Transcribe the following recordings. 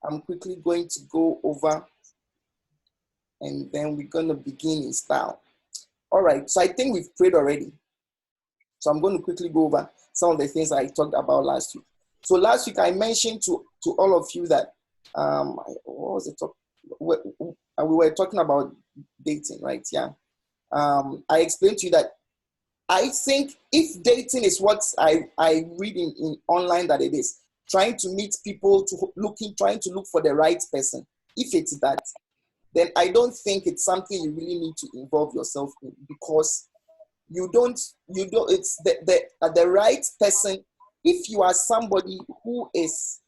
I'm quickly going to go over, and then we're going to begin in style. All right, so I think we've prayed already. So I'm going to quickly go over some of the things I talked about last week. So last week I mentioned to all of you that, what was the talk? We were talking about dating, right? Yeah. I explained to you that I think if dating is what I read in online that it is, trying to meet people, trying to look for the right person, if it's that, then I don't think it's something you really need to involve yourself in, because it's the right person. If you are somebody who is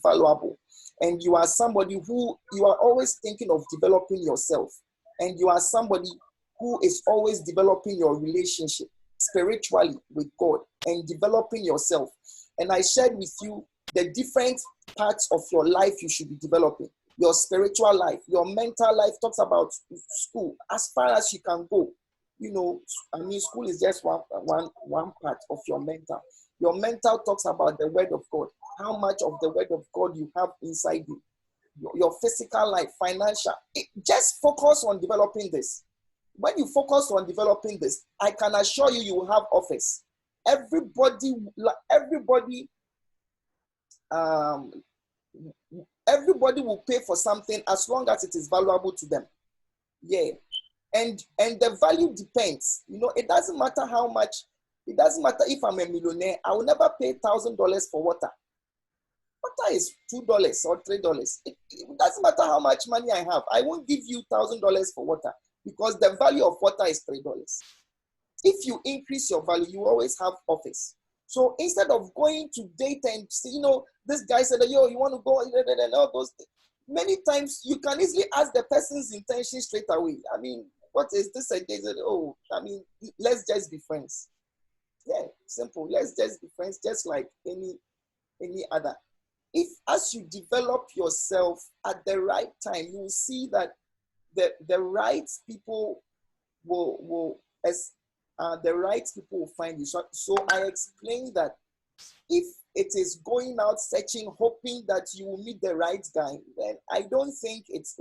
valuable, and you are somebody who you are always thinking of developing yourself, and you are somebody who is always developing your relationship spiritually with God and developing yourself. And I shared with you the different parts of your life you should be developing. Your spiritual life, your mental life talks about school, as far as you can go. School is just one part of your mental. Your mental talks about the word of God, how much of the word of God you have inside you. Your physical life, financial. Just focus on developing this. When you focus on developing this, I can assure you, you will have offers. Everybody will pay for something as long as it is valuable to them. Yeah. And the value depends. It doesn't matter how much. It doesn't matter if I'm a millionaire. I will never pay $1,000 for water. Water is $2 or $3. It doesn't matter how much money I have. I won't give you $1,000 for water, because the value of water is $3. If you increase your value, you always have offers. So instead of going to date and see, this guy said, yo, you want to go, and all those things. Many times you can easily ask the person's intention straight away. What is this? Let's just be friends. Yeah, simple. Let's just be friends, just like any other. If as you develop yourself at the right time, you will see that the right people will find you. So I explained that if it is going out searching, hoping that you will meet the right guy, then I don't think it's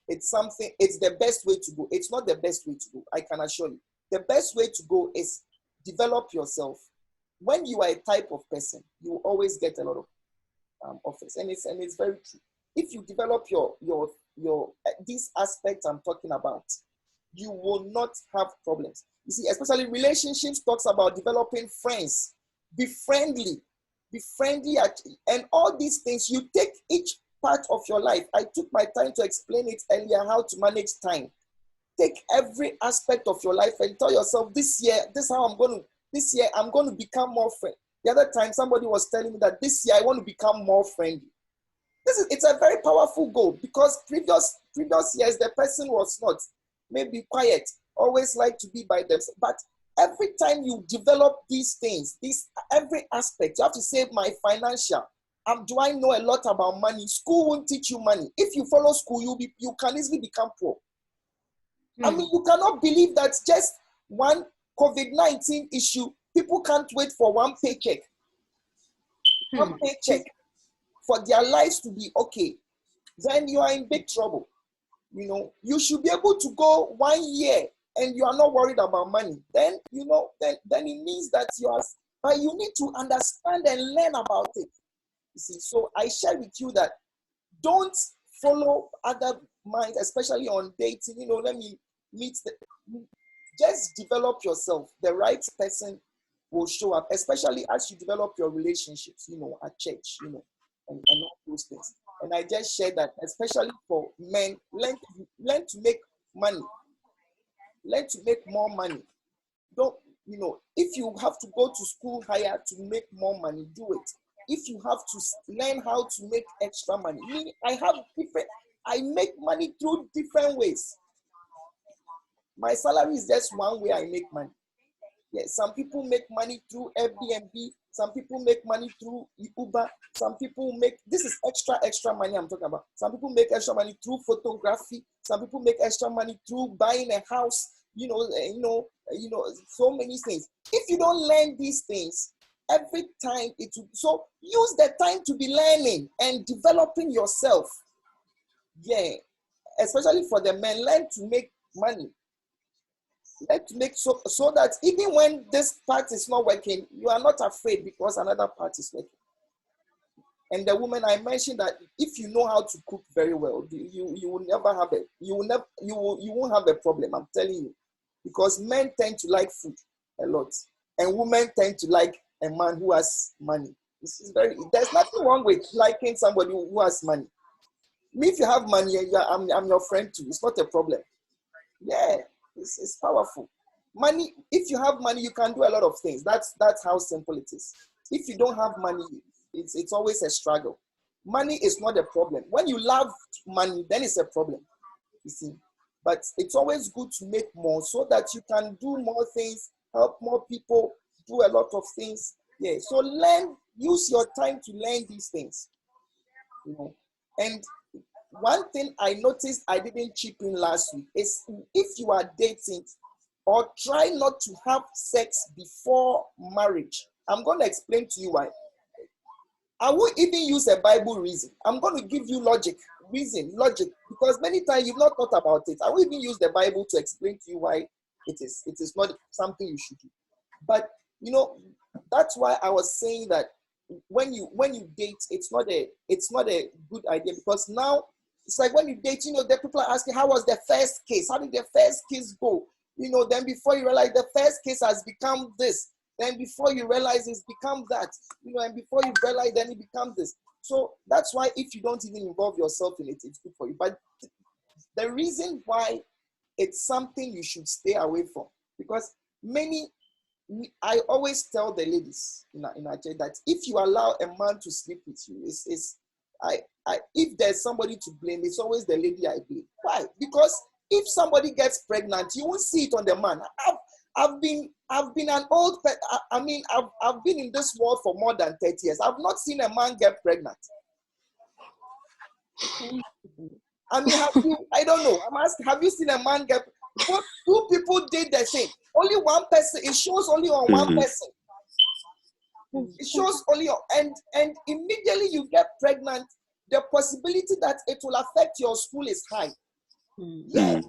the best way to go. It's not the best way to go, I can assure you. The best way to go is develop yourself. When you are a type of person, you will always get a lot of offers, and it's very true. If you develop your these aspects I'm talking about, you will not have problems. You see, especially relationships talks about developing friends. Be friendly, and all these things. You take each part of your life. I took my time to explain it earlier, how to manage time. Take every aspect of your life and tell yourself, this year I'm going to become more friendly. The other time somebody was telling me that this year I want to become more friendly. It's a very powerful goal, because previous years the person was not, maybe quiet, always like to be by themselves. But every time you develop these things, every aspect, you have to say, my financial. Do I know a lot about money? School won't teach you money. If you follow school, you can easily become poor. You cannot believe that just one COVID-19 issue, people can't wait for one paycheck. One paycheck for their lives to be okay. Then you are in big trouble. You should be able to go 1 year and you are not worried about money. Then it means that but you need to understand and learn about it. You see, so I share with you that don't follow other minds, especially on dating. Let me just develop yourself. The right person will show up, especially as you develop your relationships, at church, and all those things. And I just shared that, especially for men, learn to make money. Learn to make more money. Don't, if you have to go to school higher to make more money, do it. If you have to learn how to make extra money. I make money through different ways. My salary is just one way I make money. Yes, some people make money through Airbnb. Some people make money through Uber. Some people this is extra money I'm talking about. Some people make extra money through photography. Some people make extra money through buying a house. So many things. If you don't learn these things, every time it will. So use the time to be learning and developing yourself. Yeah, especially for the men, learn to make money. Learn to make so that even when this part is not working, you are not afraid because another part is working. And the woman, I mentioned that if you know how to cook very well, you will never have you won't have a problem. I'm telling you, because men tend to like food a lot, and women tend to like a man who has money. This is there's nothing wrong with liking somebody who has money. Me, if you have money, I'm your friend too. It's not a problem. Yeah, it's powerful. Money, if you have money, you can do a lot of things. That's how simple it is. If you don't have money, it's always a struggle. Money is not a problem. When you love money, then it's a problem, you see. But it's always good to make more so that you can do more things, help more people, do a lot of things. Yeah, so use your time to learn these things. You know. And one thing I noticed I didn't chip in last week is if you are dating, or try not to have sex before marriage. I'm going to explain to you why. I won't even use a Bible reason. I'm going to give you logic, because many times you've not thought about it. I won't even use the Bible to explain to you why it is not something you should do. But you know, that's why I was saying that when you date, it's not a good idea, because now it's like when you date, you know, the people are asking, how was the first kiss? How did the first kiss go? You know, then before you realize the first kiss has become this. Then before you realize it's become that, you know, and before you realize then it becomes this. So that's why if you don't even involve yourself in it, it's good for you. But the reason why it's something you should stay away from, because I always tell the ladies in our church that if you allow a man to sleep with you, if there's somebody to blame, it's always the lady I blame. Why? Because if somebody gets pregnant, you won't see it on the man. I've been an old pet. I mean, I've been in this world for more than 30 years. I've not seen a man get pregnant. I mean, I don't know. I'm asking, have you seen a man get? But two people did the same. Only one person. It shows only on one person. It shows only on, and immediately you get pregnant, the possibility that it will affect your school is high. Yeah.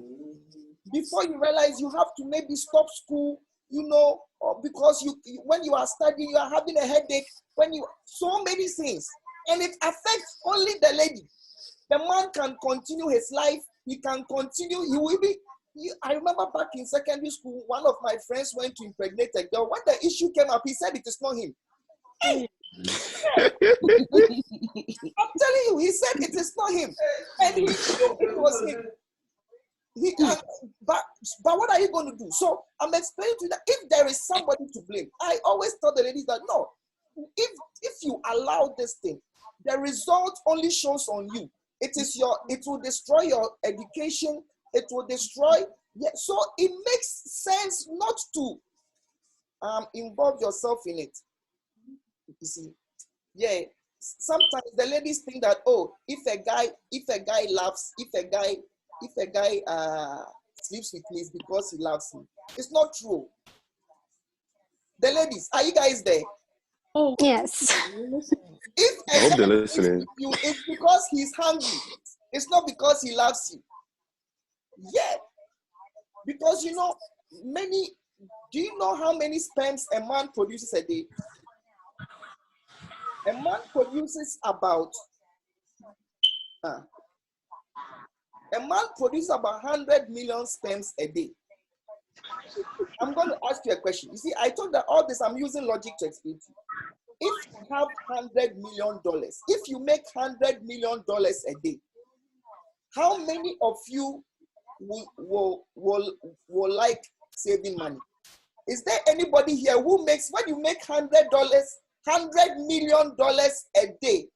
Before you realize, you have to maybe stop school, you know, or because when you are studying, you are having a headache, so many things. And it affects only the lady. The man can continue his life, he can continue, he will be. I remember back in secondary school, one of my friends went to impregnate a girl. When the issue came up, he said it is not him. Hey. I'm telling you, he said it is not him. And he knew it was him. But what are you going to do? So I'm explaining to you that if there is somebody to blame, I always tell the ladies that no, if you allow this thing, the result only shows on you. It will destroy your education. It will destroy. Yeah, so it makes sense not to involve yourself in it. You see, yeah. Sometimes the ladies think that, oh, if a guy loves, if a guy sleeps with me, it's because he loves me. It's not true. The ladies, are you guys there? Oh yes. If I hope they're listening. You, it's because he's hungry. It's not because he loves you. Yeah. Because you know, do you know how many sperms a man produces a day? A man produces about 100 million sperms a day. I'm going to ask you a question. You see, I told that all this, I'm using logic to explain to you. If you have $100 million, if you make $100 million a day, how many of you will like saving money? Is there anybody here who makes, when you make $100 million a day,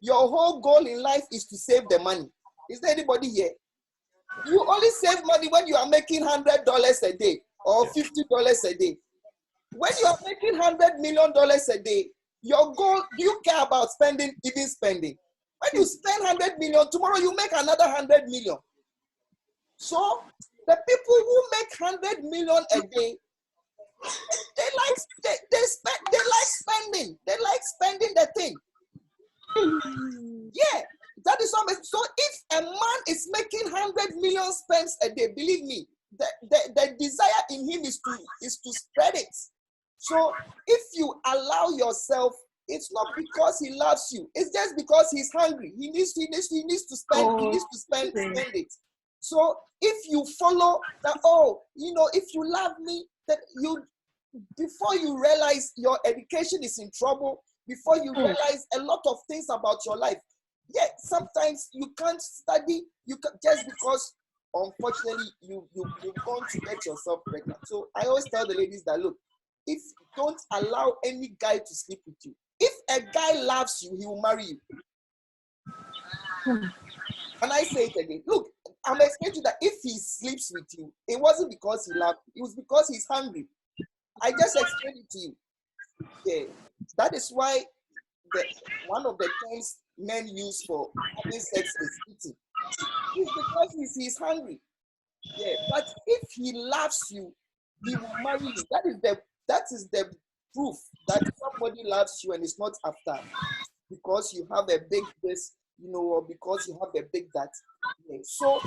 your whole goal in life is to save the money? Is there anybody here? You only save money when you are making $100 a day or $50 a day. When you are making $100 million a day, your goal, do you care about spending? When you spend 100 million, tomorrow you make another 100 million. So the people who make 100 million a day, They like spending the thing. Yeah, that is what. So if a man is making 100 million spends a day, believe me, the desire in him is to spread it. So if you allow yourself, it's not because he loves you. It's just because he's hungry. He needs to spend. He needs to spend it. So if you follow that, if you love me, that you, before you realize your education is in trouble, before you realize a lot of things about your life. Yeah, sometimes you can't study. Just because, unfortunately, you're going to get yourself pregnant. So I always tell the ladies that, look, if don't allow any guy to sleep with you. If a guy loves you, he will marry you. And I say it again. Look, I'm explaining to you that if he sleeps with you, it wasn't because he loved you, it was because he's hungry. I just explained it to you. Yeah. That is why one of the terms men use for having sex is eating. It's because he's hungry. Yeah. But if he loves you, he will marry you. That is the proof that somebody loves you and is not after because you have a big this, or because you have a big that. Yeah. So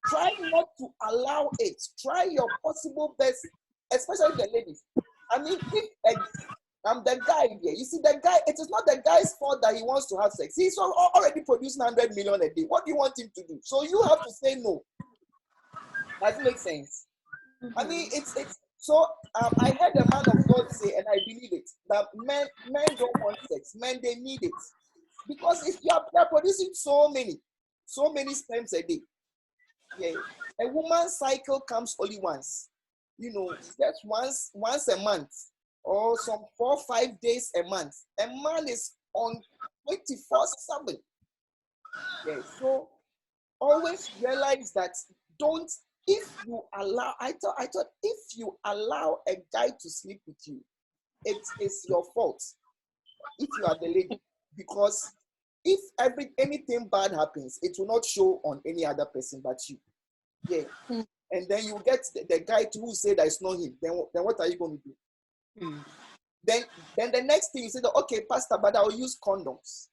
try not to allow it. Try your possible best, especially the ladies. I mean, if I'm the guy here. You see, the guy, it is not the guy's fault that he wants to have sex. He's already producing 100 million a day. What do you want him to do? So you have to say no. Does it make sense? I mean, it's so I heard a man of God say, and I believe it, that men don't want sex. Men, they need it. Because if you're producing so many sperms a day, yeah, a woman's cycle comes only once. Just once a month, or some 4 or 5 days a month. A man is on 24/7. Yeah, so always realize that if you allow, I thought if you allow a guy to sleep with you, it is your fault if you are the lady. Because if anything bad happens, it will not show on any other person but you. Yeah. And then you get the guy who say that it's not him. Then what are you going to do? Then the next thing you say that, okay, pastor, but I'll use condoms.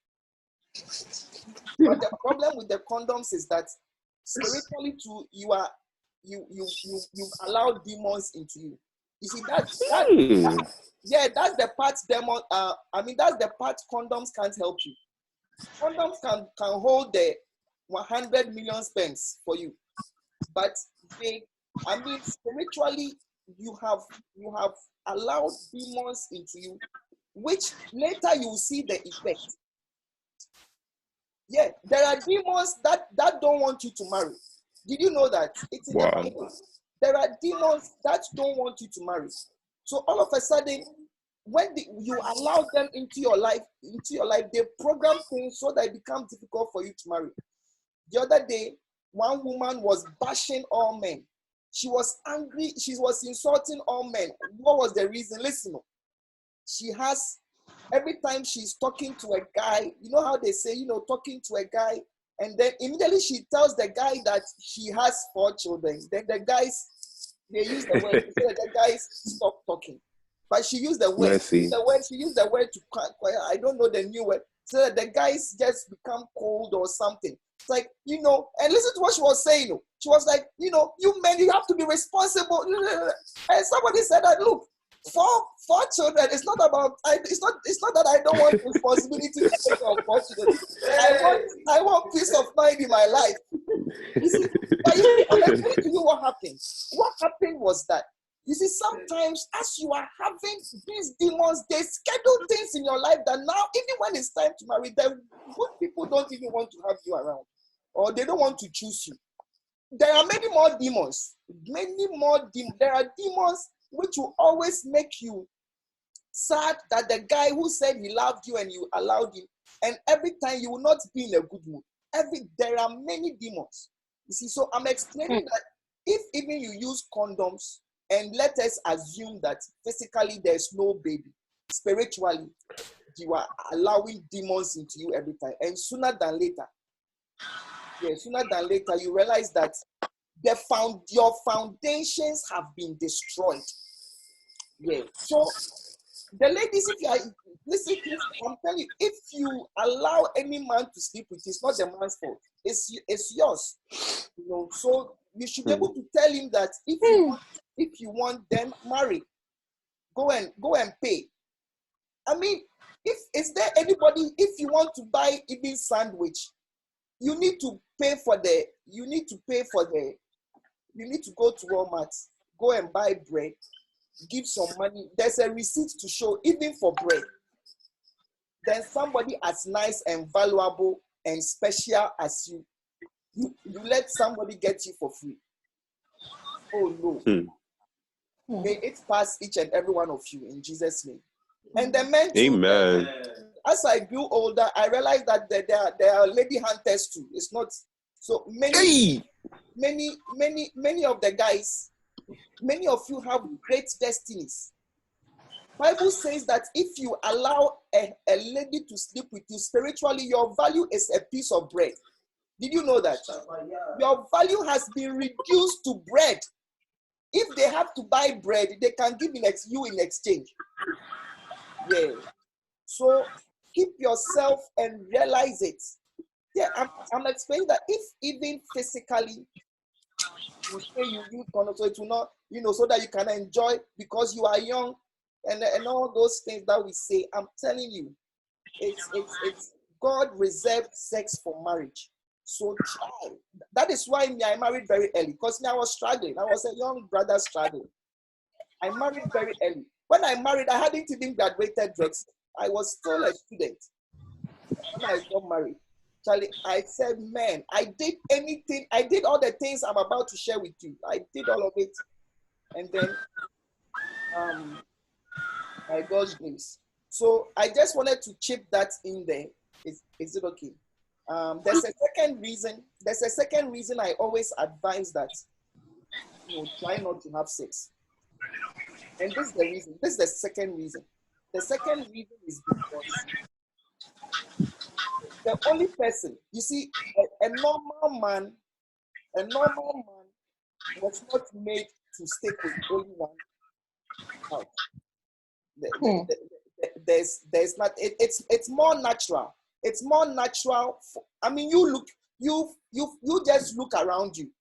But the problem with the condoms is that spiritually too, you allow demons into you. You see that's the part demon. That's the part condoms can't help you. Condoms can hold the 100 million sperms for you, but spiritually you have allowed demons into you, which later you will see the effect. Yeah, there are demons that don't want you to marry. Did you know that? It's in the Bible. There are demons that don't want you to marry. So all of a sudden, when you allow them into your life, they program things so that it becomes difficult for you to marry. The other day, one woman was bashing all men. She was angry. She was insulting all men. What was the reason? Listen, she has, every time she's talking to a guy, you know how they say, talking to a guy, and then immediately she tells the guy that she has 4 children. Then the guys, they use the word, so the guys stop talking. But she used the word. She used the word to, I don't know the new word, so that the guys just become cold or something. It's like, and listen to what she was saying. She was like, you men, you have to be responsible. And somebody said that, look, four children, it's not about, it's not that I don't want responsibility to take care of 4 children. I want peace of mind in my life. You see, but I'm explaining to you what happened. What happened was that, you see, sometimes as you are having these demons, they schedule things in your life that now, even when it's time to marry, the good people don't even want to have you around, or they don't want to choose you. There are many more demons. There are demons which will always make you sad that the guy who said he loved you and you allowed him, and every time you will not be in a good mood. There are many demons. You see, so I'm explaining that if even you use condoms, and let us assume that physically there's no baby, spiritually you are allowing demons into you every time, and sooner than later you realize that your foundations have been destroyed. Yeah. So the ladies, if you are listen, I'm telling you, if you allow any man to sleep with you, it's not the man's fault. It's yours. You know, so you should be able to tell him that if you want, then marry. Go and pay. I mean, if is there anybody, if you want to buy even sandwich, you need to pay for the, you need to pay for the, you need to go to Walmart, go and buy bread, give some money. There's a receipt to show, even for bread. Then somebody as nice and valuable and special as you let somebody get you for free. Oh no. May it pass each and every one of you in Jesus' name. And the men too. Amen. As I grew older, I realized that there are lady hunters too. It's not so many. Many of the guys, many of you have great destinies. Bible says that if you allow a lady to sleep with you spiritually, your value is a piece of bread. Did you know that? Your value has been reduced to bread. If they have to buy bread, they can give you in exchange. Yeah. So keep yourself and realize it. Yeah, I'm explaining that if even physically you say you use condom, so it will not, so that you can enjoy because you are young and all those things that we say. I'm telling you, it's God reserved sex for marriage. So try. That is why I married very early, because I was struggling. I was a young brother struggling. I married very early. When I married, I hadn't even graduated yet. I was still a student when I got married. Charlie, I said, man, I did anything. I did all the things I'm about to share with you. I did all of it. And then by God's grace. So I just wanted to chip that in there. Is it okay? There's a second reason. There's a second reason I always advise that try not to have sex. And this is the reason. This is the second reason. The second reason is because the only person, you see, a normal man was not made to stick with only one house. There's not. It's more natural. It's more natural. I mean, you just look around you.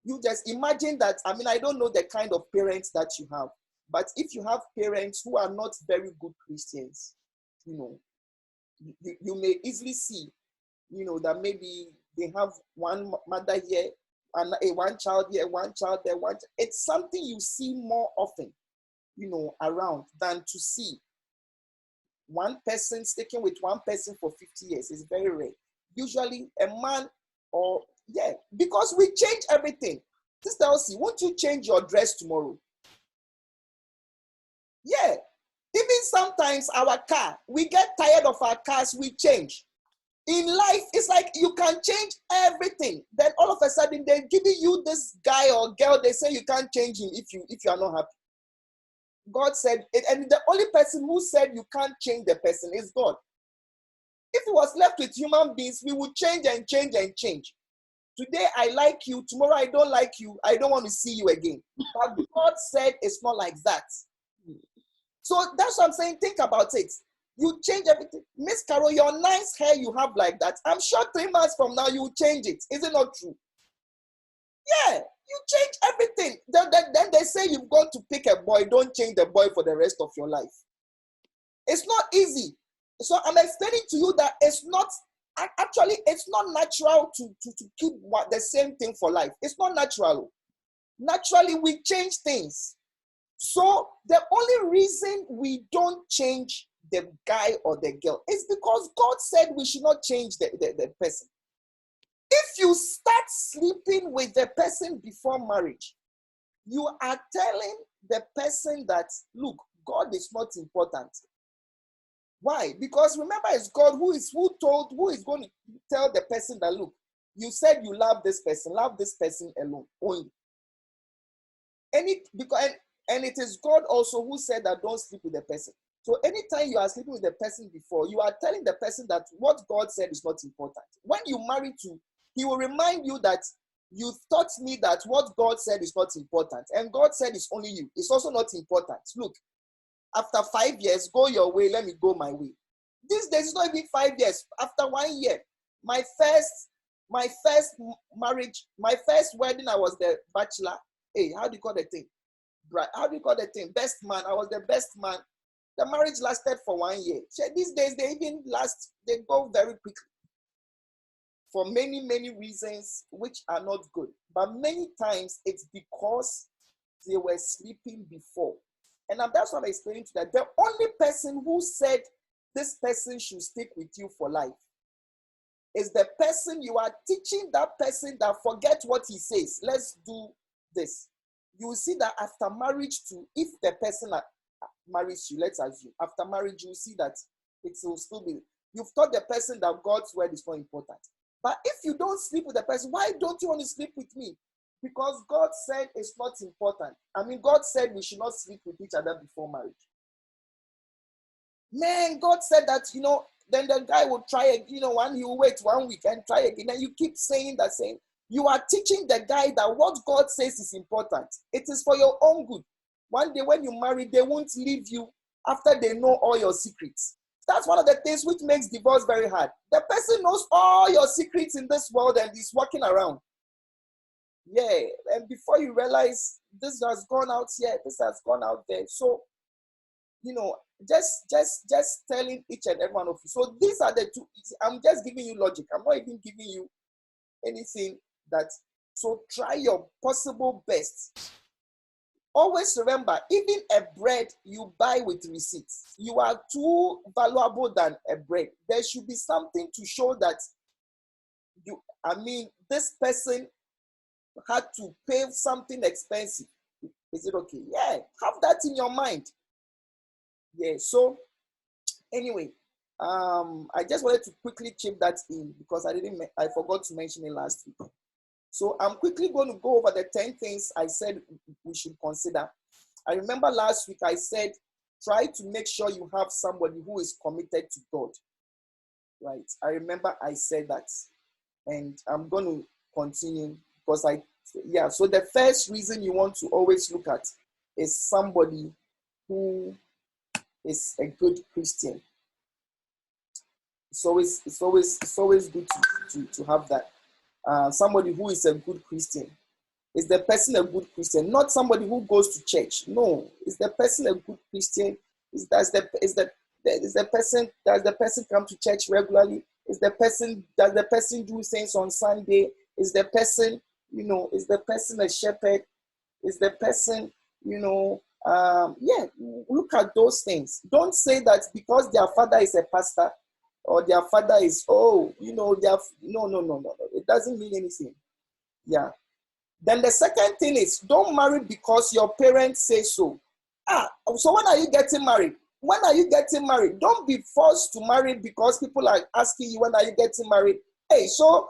You just imagine that. I mean, I don't know the kind of parents that you have, but if you have parents who are not very good Christians, you may easily see, that maybe they have one mother here and one child here, one child there, it's something you see more often, around than to see one person sticking with one person for 50 years. Is very rare. Usually a man because we change everything. Sister Elsie, won't you change your dress tomorrow? Yeah. Even sometimes our car, we get tired of our cars, we change. In life, it's like you can change everything. Then all of a sudden, they're giving you this guy or girl, they say you can't change him if you are not happy. God said it, and the only person who said you can't change the person is God. If it was left with human beings, we would change and change and change. Today I like you, tomorrow I don't like you, I don't want to see you again. But God said it's not like that. So that's what I'm saying. Think about it. You change everything. Miss Carol, your nice hair you have like that, I'm sure 3 months from now you will change it. Is it not true? Yeah, you change everything. Then they say you've got to pick a boy. Don't change the boy for the rest of your life. It's not easy. So I'm explaining to you that it's not natural to keep the same thing for life. It's not natural. Naturally, we change things. So the only reason we don't change the guy or the girl is because God said we should not change the person. If you start sleeping with the person before marriage, you are telling the person that, look, God is not important. Why? Because remember, it's God who is going to tell the person that, look, you said you love this person alone only. And it is God also who said that don't sleep with the person. So anytime you are sleeping with the person before, you are telling the person that what God said is not important. When you marry to, he will remind you that you taught me that what God said is not important. And God said it's only you. It's also not important. Look, After 5 years, go your way, let me go my way. These days, it's not even 5 years. After 1 year, my first marriage, my first wedding, I was the bachelor. Hey, how do you call the thing? How do you call the thing? Best man. I was the best man. The marriage lasted for 1 year. These days, they even last, they go very quickly for many, many reasons which are not good. But many times, it's because they were sleeping before. And that's what I'm explaining to that. The only person who said this person should stick with you for life is the person you are teaching, that person that forget what he says. Let's do this. You will see that after marriage too, if the person marries you, let's assume, after marriage, you will see that it will still be, you've taught the person that God's word is not important. But if you don't sleep with the person, why don't you want to sleep with me? Because God said it's not important. I mean, God said we should not sleep with each other before marriage. Man, God said that, then the guy will try, he will wait 1 week and try again. And you keep saying that, saying, you are teaching the guy that what God says is important. It is for your own good. One day when you marry, they won't leave you after they know all your secrets. That's one of the things which makes divorce very hard. The person knows all your secrets in this world and is walking around. Yeah, and before you realize this has gone out here, this has gone out there. So, just telling each and every one of you. So these are the two. I'm just giving you logic. I'm not even giving you anything that. So try your possible best. Always remember, even a bread you buy with receipts, you are too valuable than a bread. There should be something to show that this person had to pay something expensive. Is it okay? Yeah, have that in your mind. Yeah, so anyway, I just wanted to quickly chip that in because I forgot to mention it last week. So I'm quickly going to go over the 10 things I said we should consider. I remember last week I said, try to make sure you have somebody who is committed to God. Right? I remember I said that. And I'm going to continue because so the first reason you want to always look at is somebody who is a good Christian. It's always good to have that. Somebody who is a good Christian. Is the person a good Christian? Not somebody who goes to church. No. Is the person a good Christian? Does the person come to church regularly? Does the person do things on Sunday? Is the person a shepherd? Is the person, look at those things. Don't say that because their father is a pastor or their father is, no. It doesn't mean anything. Yeah. Then the second thing is, don't marry because your parents say so. So when are you getting married? When are you getting married? Don't be forced to marry because people are asking you, when are you getting married? Hey, so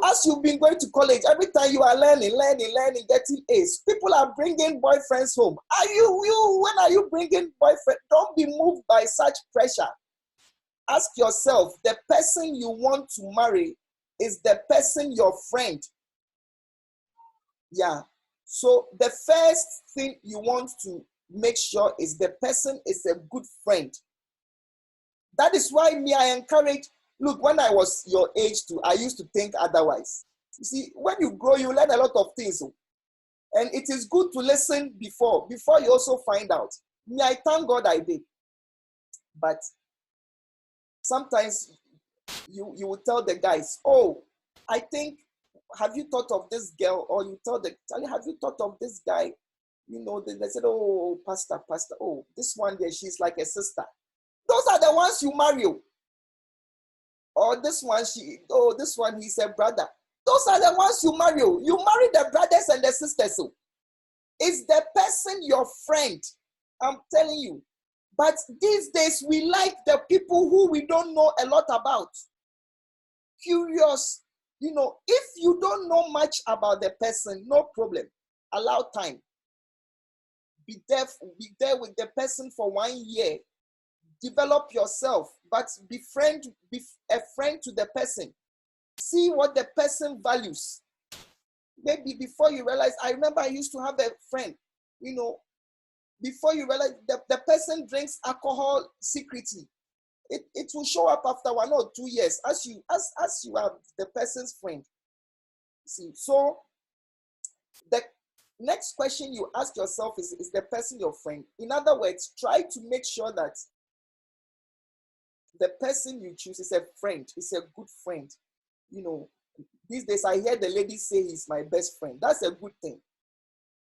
as you've been going to college, every time you are learning, getting A's, people are bringing boyfriends home. When are you bringing boyfriend? Don't be moved by such pressure. Ask yourself, the person you want to marry, is the person your friend? Yeah. So the first thing you want to make sure is the person is a good friend. That is why I encourage, look, when I was your age too, I used to think otherwise. You see, when you grow, you learn a lot of things. And it is good to listen before you also find out. I thank God I did. But sometimes you will tell the guys, I think, have you thought of this girl? Or you tell have you thought of this guy? They said, pastor, this one there, she's like a sister. Those are the ones you marry. Or this one, this one, he's a brother. Those are the ones you marry. You marry the brothers and the sisters. It's the person, your friend. I'm telling you. But these days, we like the people who we don't know a lot about. Curious. If you don't know much about the person, no problem. Allow time. Be there with the person for 1 year. Develop yourself, but be a friend to the person. See what the person values. Maybe before you realize, I remember I used to have a friend, before you realize the person drinks alcohol secretly. It will show up after 1 or 2 years as you are the person's friend. See, so the next question you ask yourself is the person your friend? In other words, try to make sure that the person you choose is a friend, is a good friend. You know, these days I hear the ladies say he's my best friend. That's a good thing.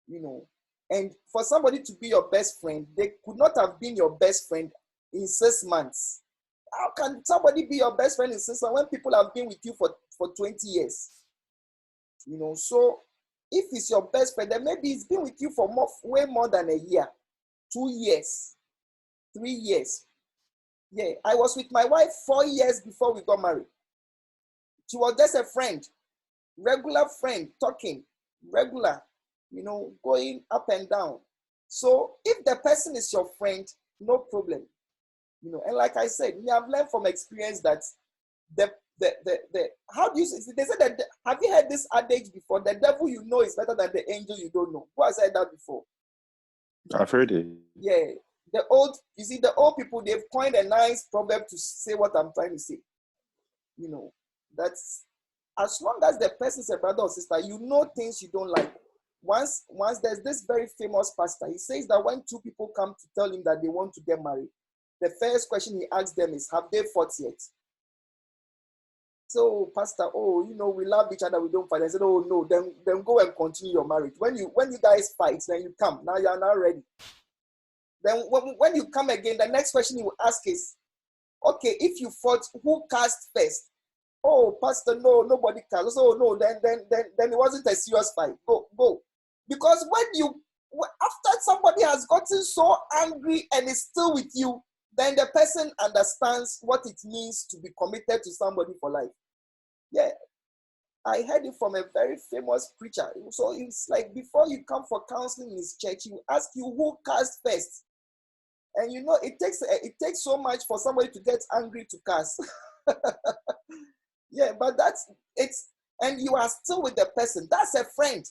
You know, and for somebody to be your best friend, they could not have been your best friend in 6 months. How can somebody be your best friend in 6 months when people have been with you for 20 years? You know, so if it's your best friend, then maybe it's been with you for way more than a year, 2 years, 3 years. Yeah, I was with my wife 4 years before we got married. She was just a friend, regular friend, talking, regular, you know, going up and down. So if the person is your friend, no problem. You know, and like I said, we have learned from experience that the how do you say, they said that, have you heard this adage before? The devil you know is better than the angel you don't know. Who has said that before? I've heard it. Yeah. The old people, they've coined a nice proverb to say what I'm trying to say. You know, that's as long as the person is a brother or sister, you know things you don't like. Once there's this very famous pastor, he says that when two people come to tell him that they want to get married, the first question he asks them is, have they fought yet? So, pastor, oh, you know, we love each other, we don't fight. I said, oh no, then go and continue your marriage. When you guys fight, then you come. Now you are not ready. Then when you come again, the next question he will ask is, okay, if you fought, who cast first? Oh, pastor, no, nobody cast. Oh no, then it wasn't a serious fight. Go. Because after somebody has gotten so angry and is still with you, then the person understands what it means to be committed to somebody for life. Yeah, I heard it from a very famous preacher. So it's like before you come for counseling in his church, he will ask you who cast first. And you know, it takes so much for somebody to get angry to cast. Yeah, but and you are still with the person. That's a friend.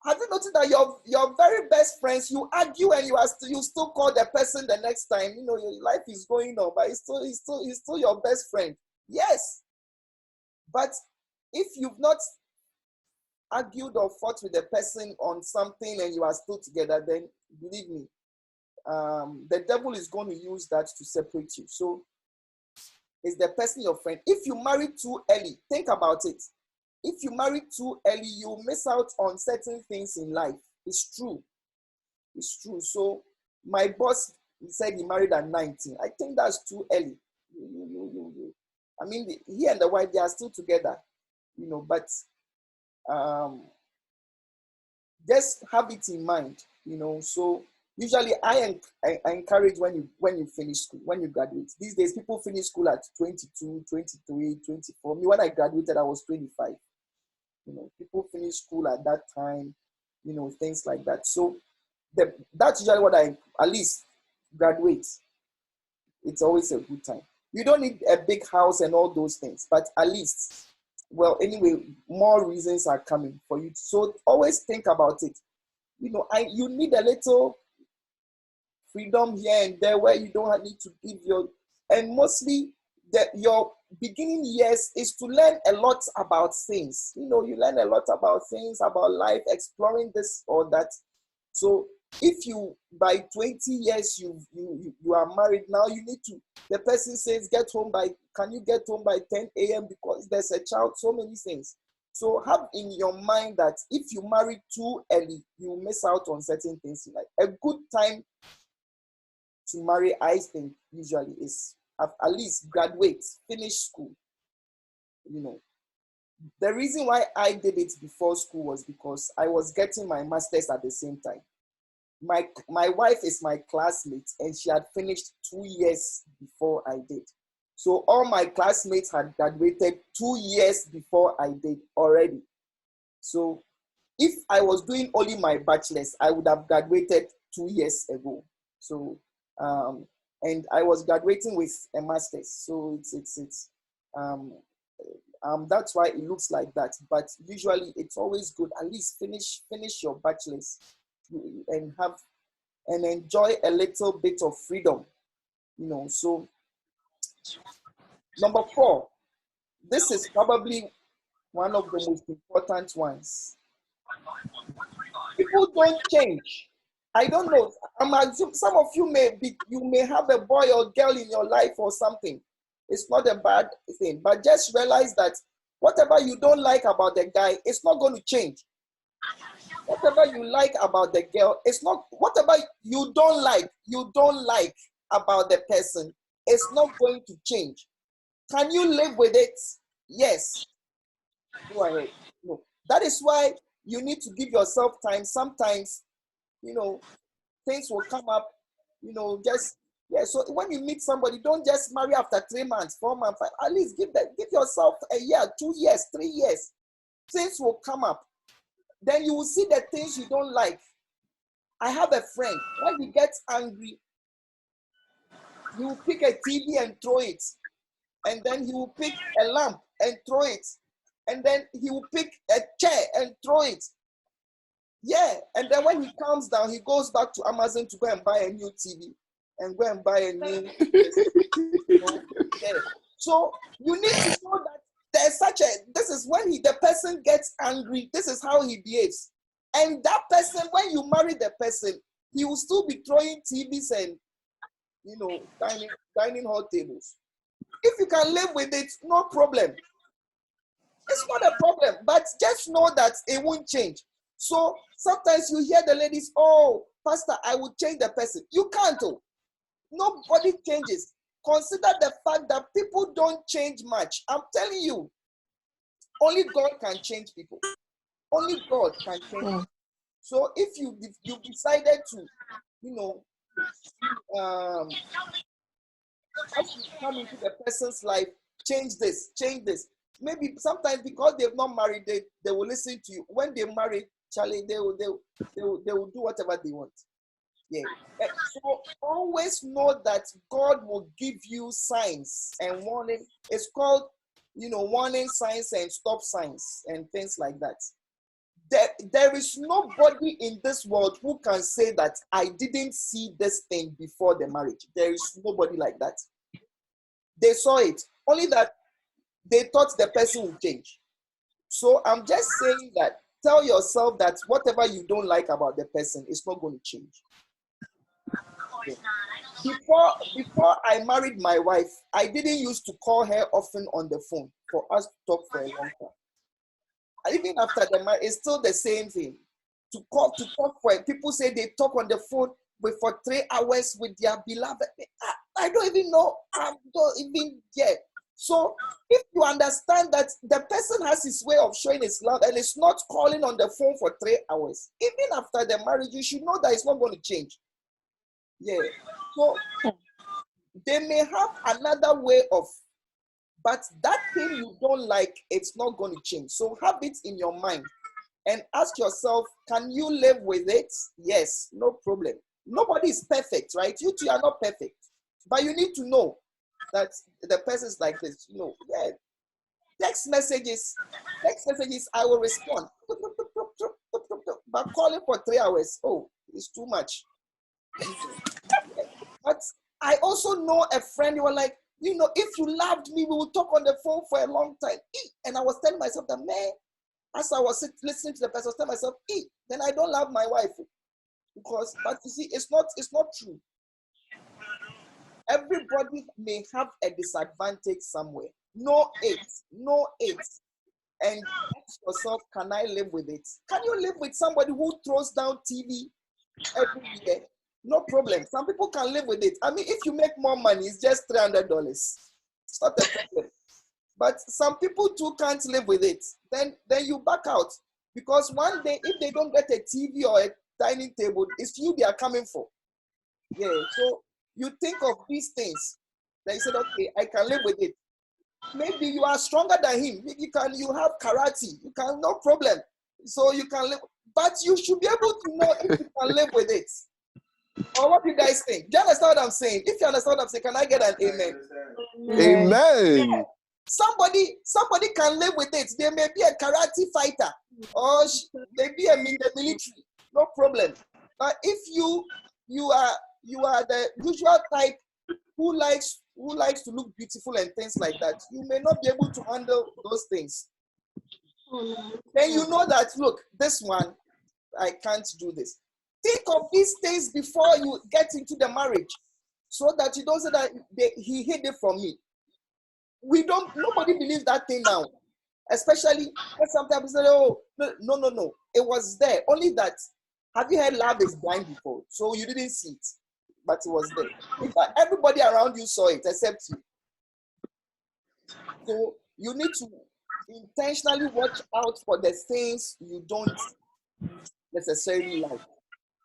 Have you noticed that your very best friends, you argue and you still call the person the next time? You know, your life is going on, but he's still your best friend. Yes. But if you've not argued or fought with the person on something and you are still together, then believe me, the devil is going to use that to separate you. So is the person your friend? If you marry too early, think about it. If you marry too early, you miss out on certain things in life. It's true. It's true. So my boss, he said he married at 19. I think that's too early. I mean, he and the wife, they are still together, you know, but just have it in mind, you know. So usually I encourage when you finish school, when you graduate. These days, people finish school at 22, 23, 24. Me, when I graduated, I was 25. You know, people finish school at that time, you know, things like that. So that's usually what at least graduate. It's always a good time. You don't need a big house and all those things, but at least, well, anyway, more reasons are coming for you. So always think about it. You know, you need a little freedom here and there where you don't need to give and mostly your beginning years is to learn a lot about things. You know, you learn a lot about things, about life, exploring this or that. So if you, by 20 years, you are married, now you need to, the person says, can you get home by 10 a.m. because there's a child, so many things. So have in your mind that if you marry too early, you miss out on certain things in life. A good time to marry, I think, usually is at least graduate, finish school. You know, the reason why I did it before school was because I was getting my master's at the same time. My wife is my classmate, and she had finished 2 years before I did. So all my classmates had graduated 2 years before I did already. So if I was doing only my bachelor's, I would have graduated 2 years ago. So and I was graduating with a master's. So that's why it looks like that. But usually it's always good, at least finish your bachelor's and have and enjoy a little bit of freedom. So number 4, this is probably one of the most important ones. People don't change. I don't know. I'm assuming some of you may have a boy or girl in your life or something. It's not a bad thing, but just realize that whatever you don't like about the guy, it's not going to change. Whatever you like about the girl, it's not. Whatever you don't like about the person, it's not going to change. Can you live with it? Yes. Go ahead. No. That is why you need to give yourself time. Sometimes, things will come up, So when you meet somebody, don't just marry after 3 months, 4 months, 5. At least give yourself a year, 2 years, 3 years. Things will come up. Then you will see the things you don't like. I have a friend, when he gets angry, he will pick a TV and throw it. And then he will pick a lamp and throw it. And then he will pick a chair and throw it. Yeah, and then when he calms down, he goes back to Amazon to go and buy a new TV and go and buy a new. Yeah. So you need to know that this is when the person gets angry, this is how he behaves. And that person, when you marry the person, he will still be throwing TVs and, dining hall tables. If you can live with it, no problem. It's not a problem, but just know that it won't change. So sometimes you hear the ladies, "Oh, Pastor, I will change the person." You can't. Nobody changes. Consider the fact that people don't change much. I'm telling you, only God can change people. Only God can change people. So if you decided to, as you come into the person's life, change this. Maybe sometimes because they've not married, they will listen to you. When they marry, Charlie, they will do whatever they want. Yeah. So always know that God will give you signs and warning. It's called, warning signs and stop signs and things like that. There is nobody in this world who can say that I didn't see this thing before the marriage. There is nobody like that. They saw it, only that they thought the person would change. So I'm just saying that tell yourself that whatever you don't like about the person is not going to change. Okay. Before I married my wife, I didn't used to call her often on the phone for us to talk for a long time. Even after the marriage, it's still the same thing. To talk for it. People say they talk on the phone for 3 hours with their beloved. I don't even know. I don't even get. So if you understand that the person has his way of showing his love and it's not calling on the phone for 3 hours, even after the marriage, you should know that it's not going to change. Yeah. So they may have another way of, but that thing you don't like, it's not going to change. So have it in your mind and ask yourself, can you live with it? Yes, no problem. Nobody is perfect, right? You two are not perfect. But you need to know that the person is like this. Yeah. Text messages, I will respond. But calling for 3 hours, it's too much. But I also know a friend, you were like, if you loved me, we will talk on the phone for a long time. And I was telling myself that, man, as I was listening to the person, I was telling myself, then I don't love my wife. But you see, it's not true. Everybody may have a disadvantage somewhere. Know it. And ask yourself, can I live with it? Can you live with somebody who throws down TV every year? No problem. Some people can live with it. I mean, if you make more money, it's just $300. It's not a problem. But some people too can't live with it. Then you back out. Because one day, if they don't get a TV or a dining table, it's you they are coming for. Yeah. So you think of these things. Then you said, okay, I can live with it. Maybe you are stronger than him. You have karate. You can, no problem. So you can live. But you should be able to know if you can live with it. Or what do you guys think? Do you understand what I'm saying? If you understand what I'm saying, can I get an amen? Amen. Somebody can live with it. They may be a karate fighter or maybe in the military. No problem. But if you you are the usual type who likes to look beautiful and things like that. You may not be able to handle those things. Then you know that, look, this one, I can't do this. Think of these things before you get into the marriage, so that you don't say that he hid it from me. Nobody believes that thing now. Especially when sometimes people say, oh, no. It was there. Only that, have you heard love is blind before? So you didn't see it, but it was there. In fact, everybody around you saw it except you. So you need to intentionally watch out for the things you don't necessarily like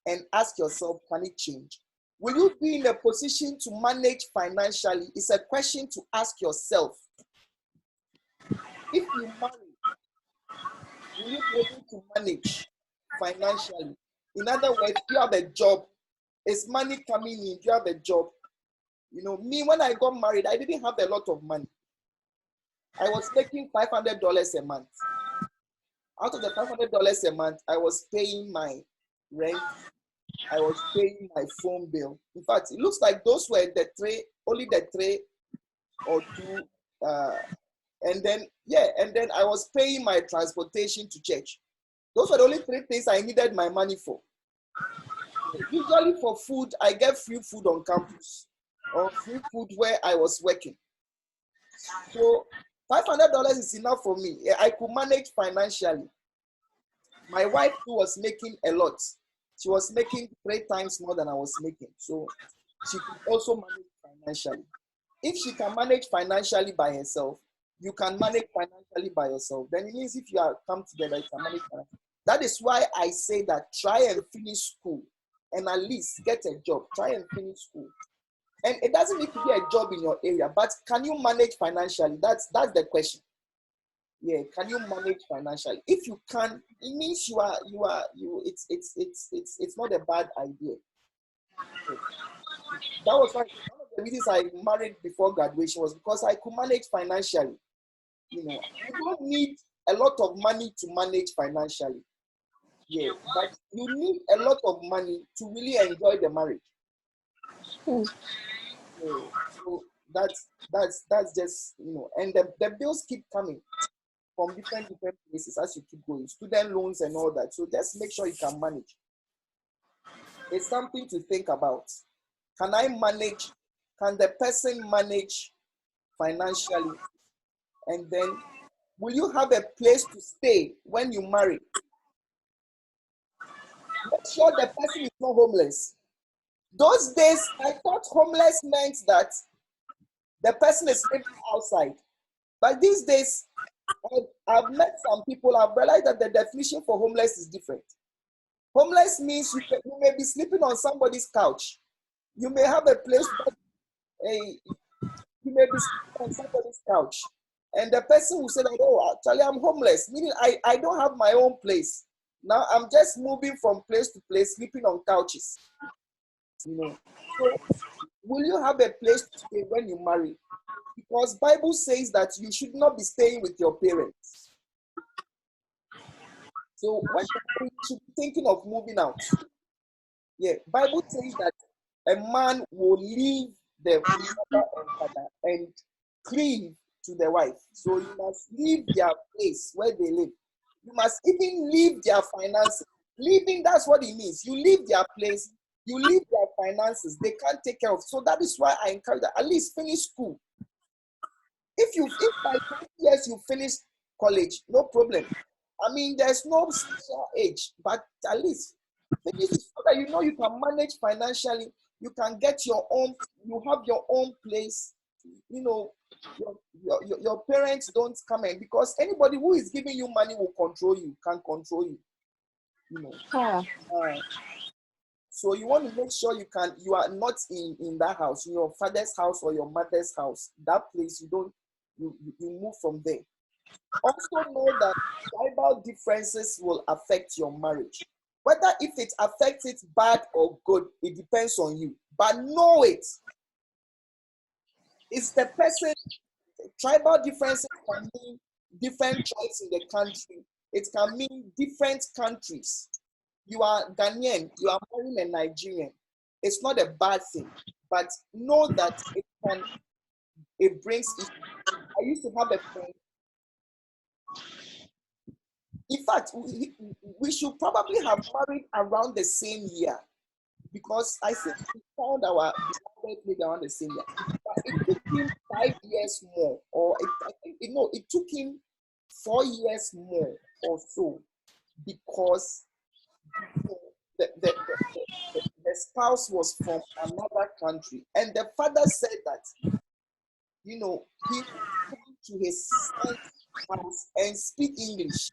and ask yourself, can it change? Will you be in a position to manage financially? It's a question to ask yourself. If you marry, will you be able to manage financially? In other words, you have a job, is money coming in, you have a job. You know, me, when I got married, I didn't have a lot of money. I was making $500 a month. Out of the $500 a month, I was paying my rent, I was paying my phone bill. In fact, it looks like those were only the three or two. And then I was paying my transportation to church. Those were the only three things I needed my money for. Usually for food, I get free food on campus or free food where I was working. So $500 is enough for me. I could manage financially. My wife too was making a lot. She was making 3 times more than I was making. So she could also manage financially. If she can manage financially by herself, you can manage financially by yourself. Then it means if you are come together, you can manage financially. That is why I say that try and finish school and at least get a job. Try and finish school. And it doesn't need to be a job in your area, but can you manage financially? That's the question. Yeah, can you manage financially? If you can, it means it's not a bad idea. That was one of the reasons I married before graduation, was because I could manage financially. You know, you don't need a lot of money to manage financially. Yeah, but you need a lot of money to really enjoy the marriage. Yeah, so that's just, you know, and the bills keep coming from different places as you keep going, student loans and all that. So just make sure you can manage. It's something to think about. Can the person manage financially? And then, will you have a place to stay when you marry? Make sure the person is not homeless. Those days, I thought homeless meant that the person is living outside. But these days, I've met some people, I've realized that the definition for homeless is different. Homeless means you may be sleeping on somebody's couch. You may have a place, you may be sleeping on somebody's couch. And the person will say that, oh, actually, I'm homeless, meaning I don't have my own place. Now I'm just moving from place to place, sleeping on couches. You know, so will you have a place to stay when you marry? Because Bible says that you should not be staying with your parents. So when you should be thinking of moving out. Yeah, Bible says that a man will leave the mother and father and cleave to the wife. So you must leave their place where they live. You must even leave their finances. Leaving, that's what it means. You leave their place, you leave their finances. They can't take care of. So that is why I encourage that at least finish school. If by 20 years you finish college, no problem. I mean, there's no special age, but at least finish so that you know you can manage financially. You can get your own. You have your own place. You know, your parents don't come in, because anybody who is giving you money will control you. Can control you. You know. So you want to make sure you are not in that house, in your father's house or your mother's house. That place you move from there. Also know that tribal differences will affect your marriage. Whether if it affects it bad or good, it depends on you. But know it. It's the person. Tribal differences can mean different tribes in the country. It can mean different countries. You are Ghanaian, you are marrying a Nigerian. it's not a bad thing, but know that it brings issues. I used to have a friend. In fact, we should probably have married around the same year, because I think we found our beloved maybe around the same year. But it took him 5 years more, or it took him 4 years more or so, because the spouse was from another country, and the father said that he came to his son's house and speak English.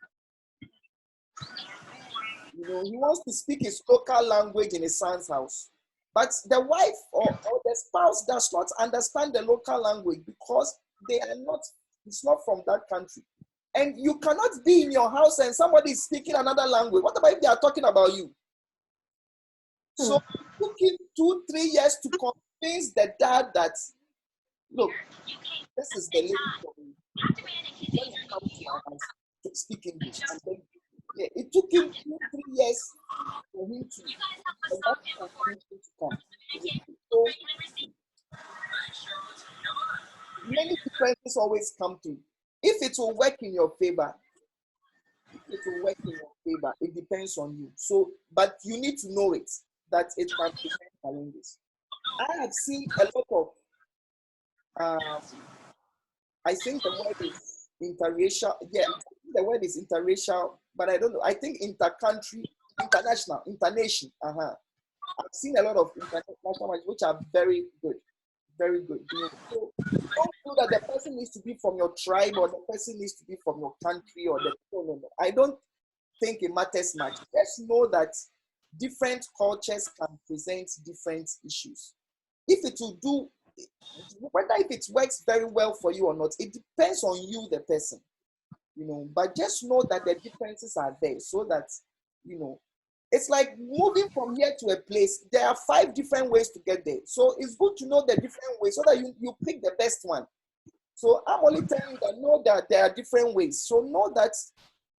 He wants to speak his local language in his son's house. But the wife or the spouse does not understand the local language, because it's not from that country. And you cannot be in your house and somebody is speaking another language. What about if they are talking about you? So it took him 2-3 years to convince the dad that, look, this is the lady for me. When you come to our house to speak English. And then, it took him 2-3 years for him to come. So many differences always come through. If it will work in your favor, it depends on you. So, but you need to know it, that it can present challenges. I have seen a lot of I think the word is interracial. Yeah, the word is interracial, but I don't know. I think intercountry, international, internation. I've seen a lot of international marriages which are very good, very good. So don't feel that the person needs to be from your tribe, or the person needs to be from your country, or no. I don't think it matters much. Just know that different cultures can present different issues. If it will do, whether if it works very well for you or not, it depends on you, the person. But just know that the differences are there, so that it's like moving from here to a place. There are 5 different ways to get there, so it's good to know the different ways so that you pick the best one. So I'm only telling you that know that there are different ways. So know that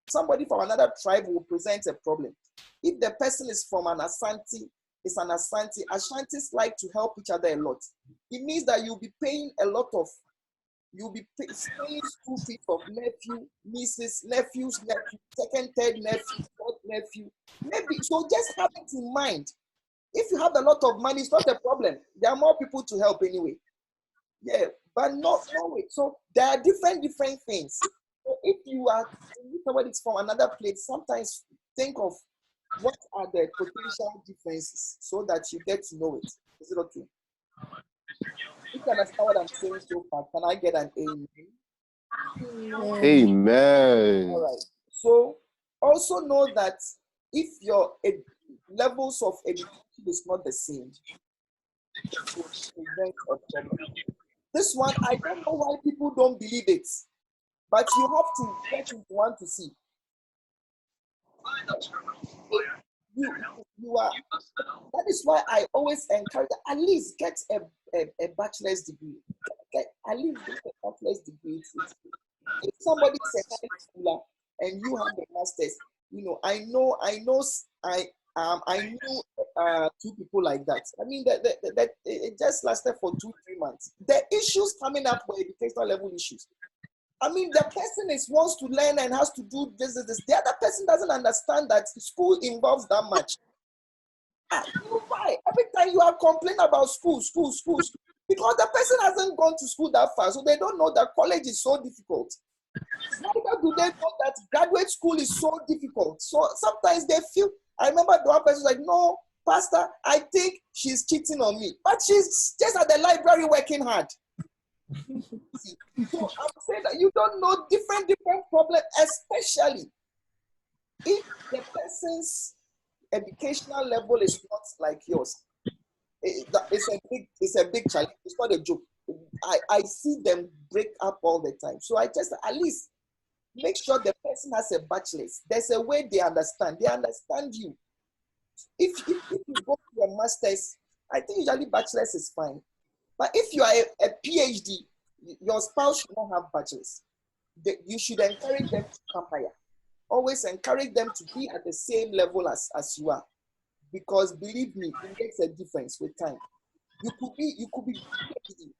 somebody from another tribe will present a problem. If the person is from an Ashanti, it's an Ashanti. Ashantis like to help each other a lot. It means that you'll be paying school fees of nephew, nieces, nephews, second, third nephew, fourth nephew. Maybe so. Just have it in mind. If you have a lot of money, it's not a problem. There are more people to help anyway. Yeah, but no way. So there are different things. So if somebody's from another place, sometimes think of what are the potential differences so that you get to know it. Is it okay? You can understand what I'm saying so far. Can I get an amen? Amen. All right. So also know that if your levels of education is not the same, it will prevent a problem. This one, I don't know why people don't believe it, but you have to get into one to see. You are. That is why I always encourage, at least get a bachelor's degree. At least get a bachelor's degree. If somebody is a high schooler and you have a master's, I know two people like that. I mean, that it just lasted for 2-3 months. The issues coming up were educational level issues. I mean, the person wants to learn and has to do this. The other person doesn't understand that school involves that much. Why? Every time you are complaining about school, because the person hasn't gone to school that far, so they don't know that college is so difficult. Neither do they know that graduate school is so difficult. So sometimes they feel, I remember the one person was like, no, Pastor, I think she's cheating on me. But she's just at the library working hard. So I'm saying that you don't know different problems, especially if the person's educational level is not like yours. It's a big challenge. It's not a joke. I see them break up all the time. So I just at least make sure the person has a bachelor's. There's a way they understand. They understand you. If you go to a master's, I think usually bachelor's is fine. But if you are a PhD, your spouse should not have bachelor's. You should encourage them to come higher. Always encourage them to be at the same level as you are. because believe me, it makes a difference with time. You could be PhD.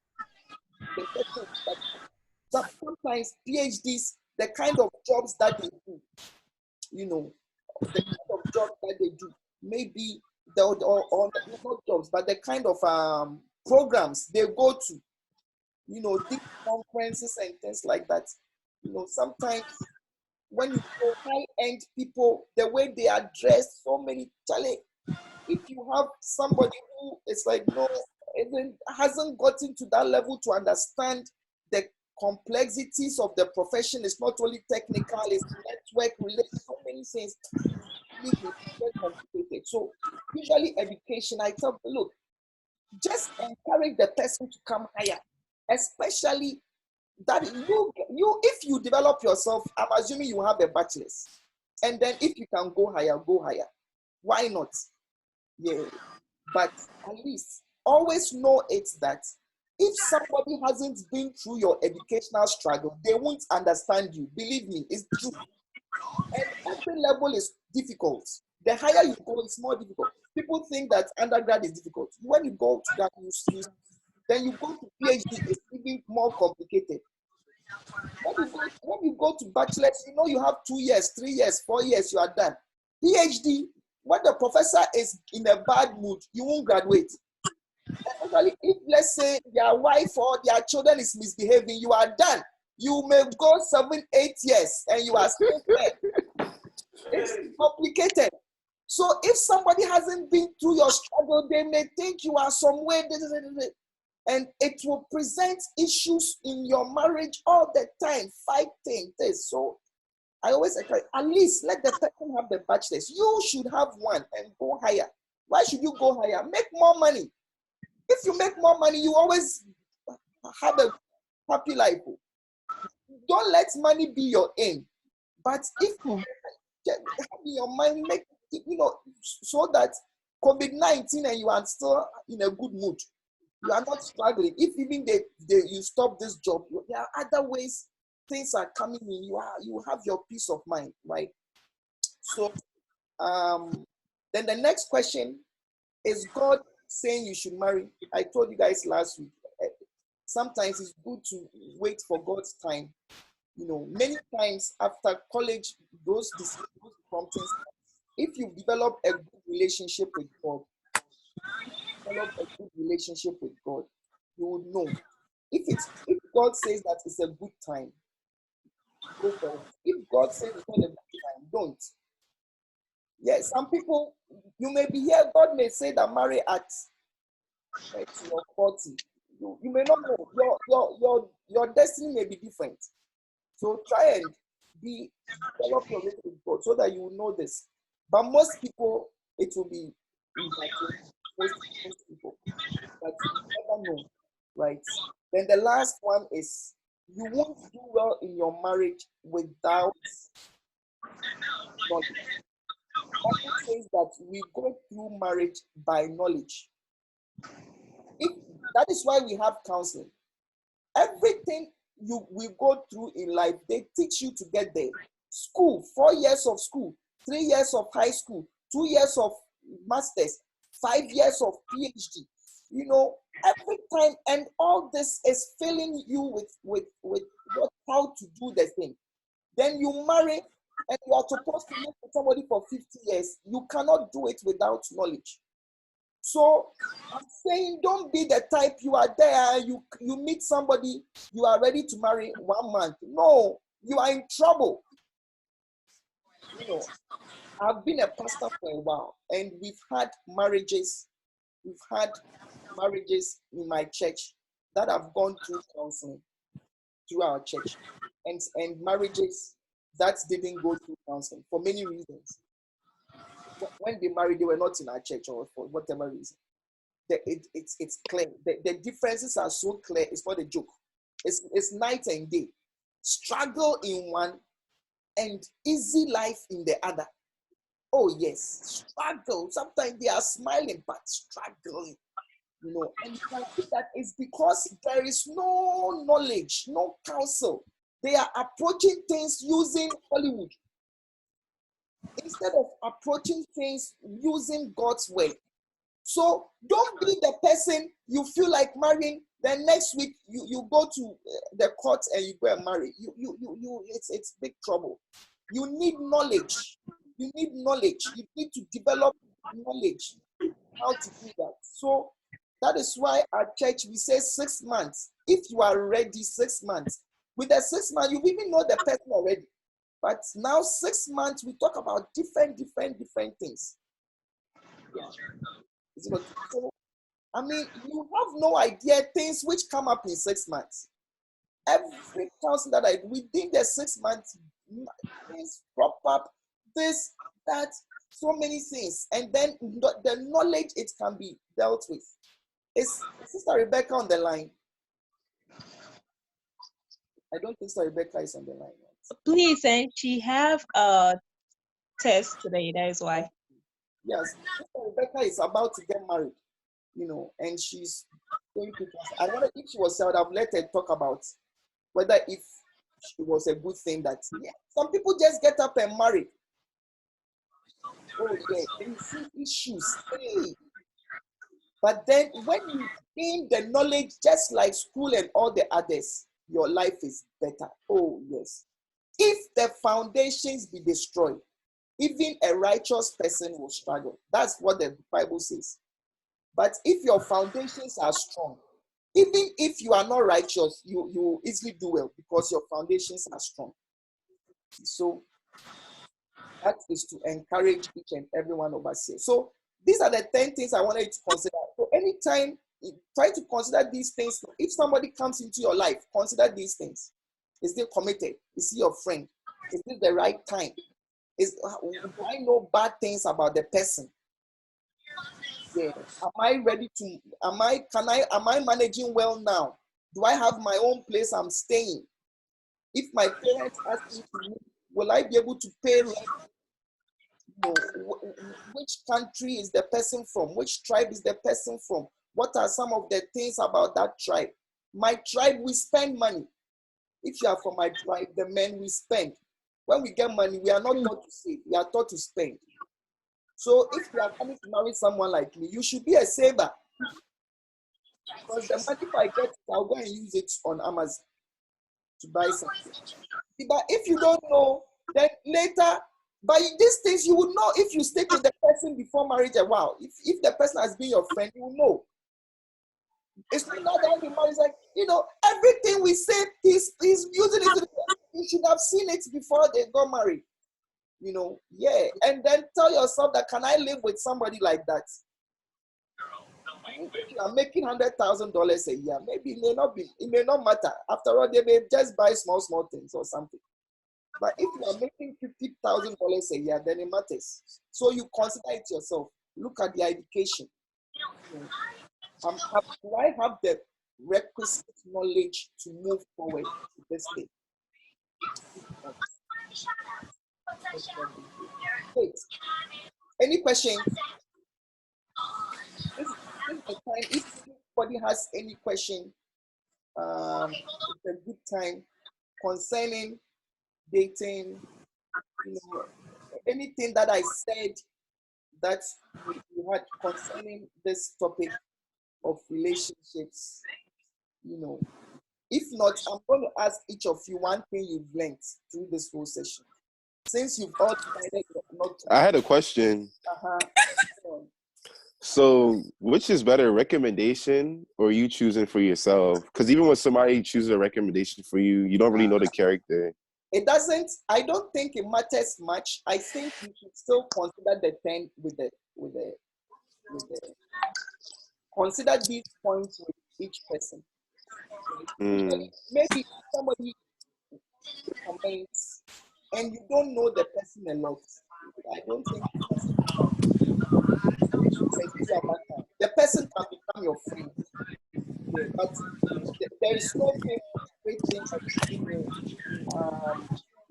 Sometimes PhDs, the kind of jobs that they do, the kind of jobs that they do, maybe or not jobs, but the kind of programs they go to, deep conferences and things like that. Sometimes when you go high-end people, the way they are dressed, so many challenge. If you have somebody who is like hasn't gotten to that level to understand the complexities of the profession, it's not only technical, it's network related, so many things. It's very complicated. So usually education, I tell them, look, just encourage the person to come higher, especially that you if you develop yourself. I'm assuming you have a bachelor's, and then if you can go higher, go higher. Why not? Yeah, but at least always know it that if somebody hasn't been through your educational struggle, they won't understand you. Believe me, it's true. And every level is difficult. The higher you go, it's more difficult. People think that undergrad is difficult. When you go to that, then you go to PhD, it's even more complicated. When you go to bachelor's, you have 2 years, 3 years, 4 years, you are done. PhD, when the professor is in a bad mood, you won't graduate. Especially if, let's say, your wife or their children is misbehaving, you are done. You may go 7, 8 years and you are still there. It's complicated. So if somebody hasn't been through your struggle, they may think you are somewhere, and it will present issues in your marriage all the time, fighting this. So I always encourage, at least let the person have the bachelor's. You should have one and go higher. Why should you go higher? Make more money. If you make more money, you always have a happy life. Don't let money be your aim. But if you have your mind, make so that COVID-19 and you are still in a good mood. You are not struggling. If even you stop this job, there are other ways things are coming in. You have your peace of mind, right? So then the next question is, God saying you should marry? I told you guys last week. Sometimes it's good to wait for God's time. Many times after college, those promptings, if you develop a good relationship with God, you would know. If God says that it's a good time, go for it. If God says it's not a good time, don't. Yes, some people, you may be here, God may say that marry at your 40. You may not know. Your destiny may be different. So try and develop your relationship with God so that you will know this. But most people, it will be most people. But you never know, right? Then the last one is, you won't do well in your marriage without knowledge. Bible says that we go through marriage by knowledge. That is why we have counseling. Everything we go through in life, they teach you to get there. School, 4 years of school, 3 years of high school, 2 years of masters, 5 years of PhD. Every time, and all this is filling you with how to do the thing. Then you marry, and you are supposed to live with somebody for 50 years. You cannot do it without knowledge. So I'm saying, don't be the type you are there, you meet somebody, you are ready to marry 1 month. No, you are in trouble. I've been a pastor for a while, and we've had marriages in my church that have gone through counseling through our church, and marriages that didn't go through counseling for many reasons. When they married, they were not in our church, or for whatever reason. It's clear. The differences are so clear. It's not a joke. It's night and day. Struggle in one and easy life in the other. Oh yes, struggle. Sometimes they are smiling, but struggling. And you can see that it's because there is no knowledge, no counsel. They are approaching things using Hollywood. instead of approaching things using God's word. So don't be the person you feel like marrying. Then next week you go to the court and you go and marry. It's big trouble. You need knowledge. You need knowledge. You need to develop knowledge how to do that. So that is why at church we say 6 months. If you are ready, 6 months. With the 6 months, you even know the person already. But now 6 months, we talk about different things. Yeah. So, I mean, you have no idea things which come up in 6 months. Every counseling that I do within the 6 months, things crop up, this, that, so many things. And then the knowledge it can be dealt with. Is Sister Rebecca on the line? I don't think Sister Rebecca is on the line. Please, and she have a test today, that is why. Yes, Sister Rebecca is about to get married, and she's going to. I wonder if she was here, I would have let her talk about whether if it was a good thing that some people just get up and marry. Oh yeah, and you see issues. Hey. But then when you gain the knowledge, just like school and all the others, your life is better. Oh yes. If the foundations be destroyed, even a righteous person will struggle. That's what the Bible says. But if your foundations are strong, even if you are not righteous, you will easily do well because your foundations are strong. So that is to encourage each and every one of us here. So these are the 10 things I wanted to consider. So anytime, try to consider these things. If somebody comes into your life, consider these things. Is they committed? Is he your friend? Is this the right time? Do I know bad things about the person? Yeah. Am I ready to? Am I managing well now? Do I have my own place I'm staying? If my parents ask me to move, will I be able to pay rent? Which country is the person from? Which tribe is the person from? What are some of the things about that tribe? My tribe, we spend money. If you are from my tribe, the men we spend. When we get money, we are not taught to save. We are taught to spend. So if you are coming to marry someone like me, you should be a saver. Because the money if I get, I'll go and use it on Amazon to buy something. But if you don't know, then later, by these things, you will know if you stay with the person before marriage a while. If the person has been your friend, you will know. It's not that the man is like, everything we say, he's using it. You should have seen it before they got married. Yeah. And then tell yourself that, can I live with somebody like that? If you are making $100,000 a year, maybe it may not matter. After all, they may just buy small things or something. But if you are making $50,000 a year, then it matters. So you consider it yourself. Look at the education. Do I have the requisite knowledge to move forward to this thing? Wait. Any questions? This is the time. If anybody has any question, it's a good time concerning dating. Anything that I said that you had concerning this topic of relationships, If not, I'm going to ask each of you one thing you've learned through this whole session. Since you've all decided not to. I had a question. So, which is better, recommendation or you choosing for yourself? Because even when somebody chooses a recommendation for you, you don't really know the character. I don't think it matters much. I think you should still consider the 10 with the consider these points with each person. Maybe somebody comments and you don't know the person a lot. I don't think the person can become your friend. Yeah, but there is no great thing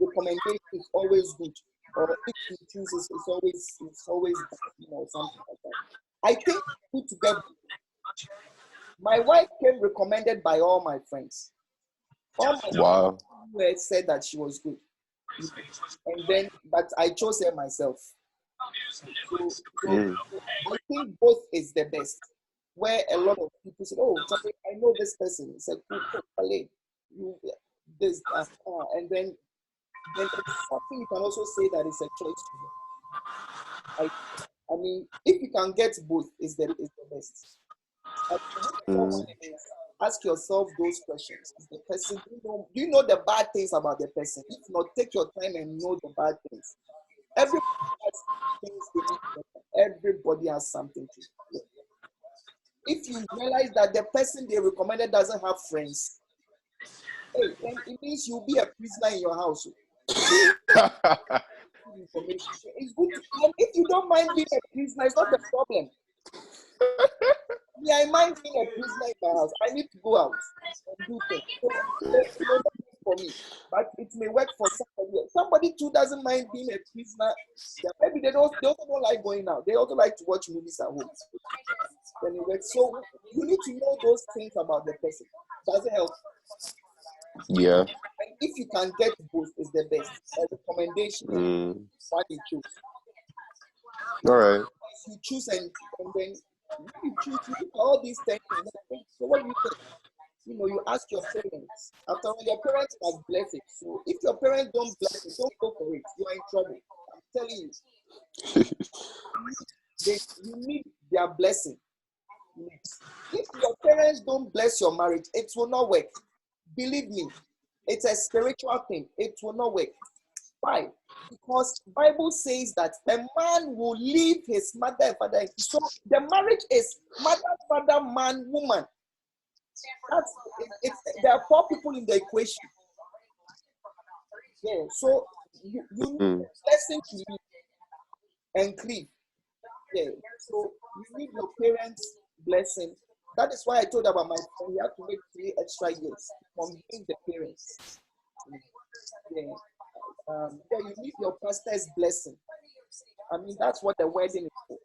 recommendation is always good, or if you choose it's always something like that. I think put together. My wife came recommended by all my friends. All my friends said that she was good. And then, but I chose her myself. So I think both is the best. Where a lot of people say, "Oh, Chape, I know this person." It's like, "Oh, you this," and then it's something you can also say that it's a choice to you. I mean, if you can get both, is the best. Ask yourself those questions. Is the person, do you know the bad things about the person? If not, take your time and know the bad things. Everybody has things they need to know. Everybody has something to do. If you realize that the person they recommended doesn't have friends, hey, then it means you'll be a prisoner in your house. Information. It's good to, and if you don't mind being a prisoner, it's not the problem. Yeah, I mind being a prisoner in my house. I need to go out and do things. So, it may not work for me, but it may work for somebody else. Somebody too doesn't mind being a prisoner. Yeah, maybe they also don't like going out. They also like to watch movies at home. Then it works. So you need to know those things about the person. Does it help? Yeah. And if you can get both, is the best. A recommendation, what you choose. All right. You choose and then you choose, you look at all these things. So what do you think? You ask your parents. After all, your parents must bless it. So if your parents don't bless it, don't go for it. You are in trouble. I'm telling you. You need their blessing. If your parents don't bless your marriage, it will not work. Believe me, it's a spiritual thing. It will not work. Why? Because the Bible says that a man will leave his mother and father. So the marriage is mother, father, man, woman. There are 4 people in the equation. Yeah, so you need a blessing to live and cleave. Yeah, so you need your parents' blessing. That is why I told about my friend. He had to wait 3 extra years from being the parents. Yeah. You need your pastor's blessing. I mean, that's what the wedding is for.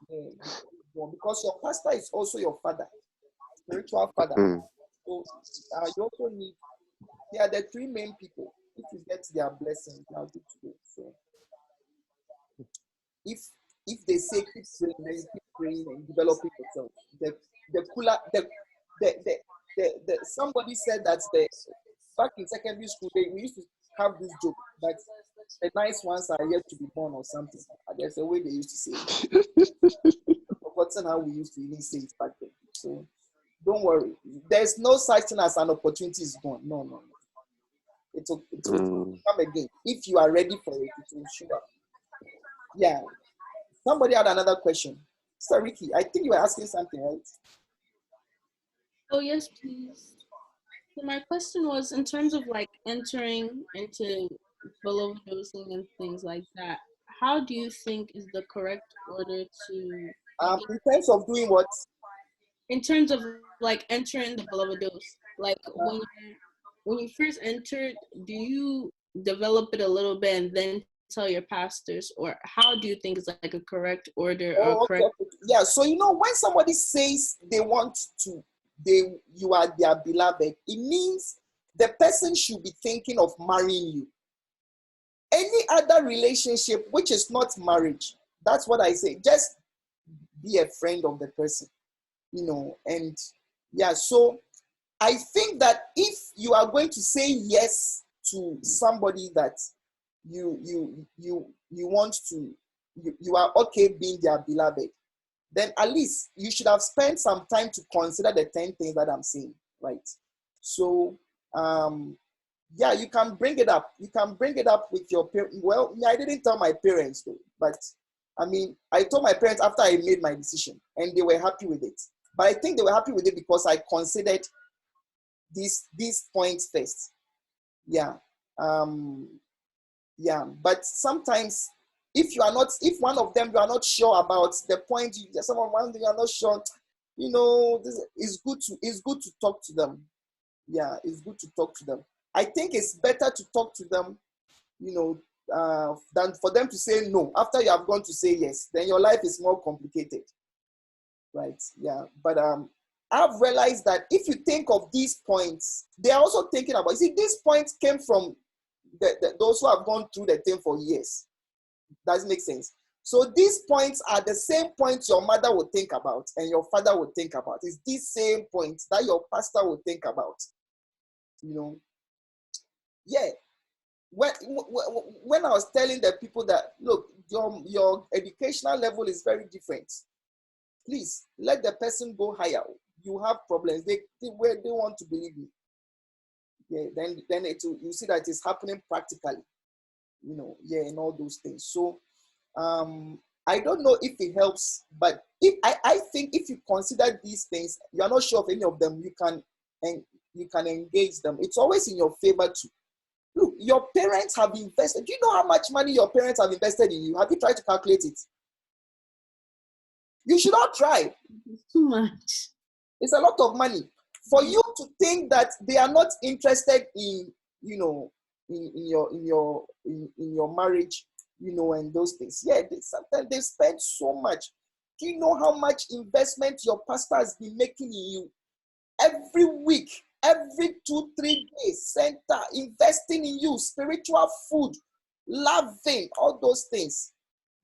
Yeah. Because your pastor is also your father, spiritual father. So you also need. They are the 3 main people. If you get their blessing, you are good to go. So if they say keep praying, then you keep praying and developing yourself. The cooler the somebody said that back in secondary school we used to have this joke that the nice ones are yet to be born or something. There's a way they used to say it. I've forgotten how we used to even say it back then. So don't worry. There's no such thing as an opportunity is gone. No. It will come again. If you are ready for it, it will show up. Yeah. Somebody had another question. Sir Ricky, I think you were asking something, right? Oh, yes, please. So my question was, in terms of like entering into below dosing and things like that, how do you think is the correct order to In terms of doing what? In terms of like entering the beloved dose, like when you first entered, do you develop it a little bit and then tell your pastors, or how do you think is like a correct order or correct? Okay. Yeah. So when somebody says they want to, you are their beloved, it means the person should be thinking of marrying you. Any other relationship which is not marriage, that's what I say. Just be a friend of the person, and yeah. So I think that if you are going to say yes to somebody that you want to, you are okay being their beloved, then at least you should have spent some time to consider the 10 things that I'm saying, right? So yeah, you can bring it up. You can bring it up with your parents. Well, I didn't tell my parents though, but I mean, I told my parents after I made my decision, and they were happy with it. But I think they were happy with it because I considered these points first. Yeah. Yeah. But sometimes if one of them you are not sure about the point, one you are not sure, it's good to talk to them. Yeah, it's good to talk to them. I think it's better to talk to them, than for them to say no after you have gone to say yes. Then your life is more complicated, right? Yeah, but I've realized that if you think of these points, they are also thinking about. You see, these points came from those who have gone through the thing for years. Does it make sense? So these points are the same points your mother would think about and your father would think about. It's these same points that your pastor would think about. You know, yeah. When I was telling the people that, look, your educational level is very different. Please let the person go higher. You have problems. They want to believe you. Yeah, then you see that it's happening practically. You know, yeah, and all those things. So I don't know if it helps, but if I think if you consider these things, you are not sure of any of them, you can engage them. It's always in your favor too. Look, your parents have invested. Do you know how much money your parents have invested in you? Have you tried to calculate it? You should not try. It's too much. It's a lot of money. For you to think that they are not interested in, you know, in your marriage, you know, and those things. Yeah, sometimes they spend so much. Do you know how much investment your pastor has been making in you? Every week, every 2-3 days, center, investing in you, spiritual food, loving, all those things.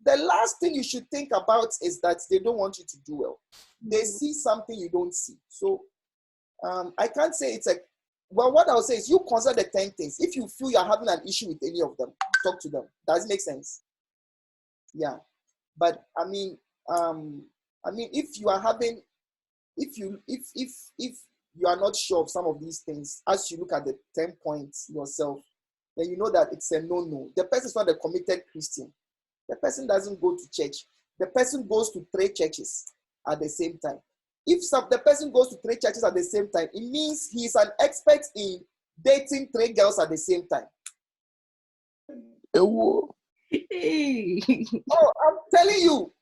The last thing you should think about is that they don't want you to do well. They see something you don't see. So I can't say it's well, what I'll say is you consider the 10 things. If you feel you're having an issue with any of them, talk to them. Does it make sense? Yeah. But I mean, if you are having, if you are not sure of some of these things, as you look at the 10 points yourself, then you know that it's a no-no. The person is not a committed Christian. The person doesn't go to church. The person goes to 3 churches at the same time. If the person goes to 3 churches at the same time, it means he's an expert in dating 3 girls at the same time. Hey. Oh, I'm telling you.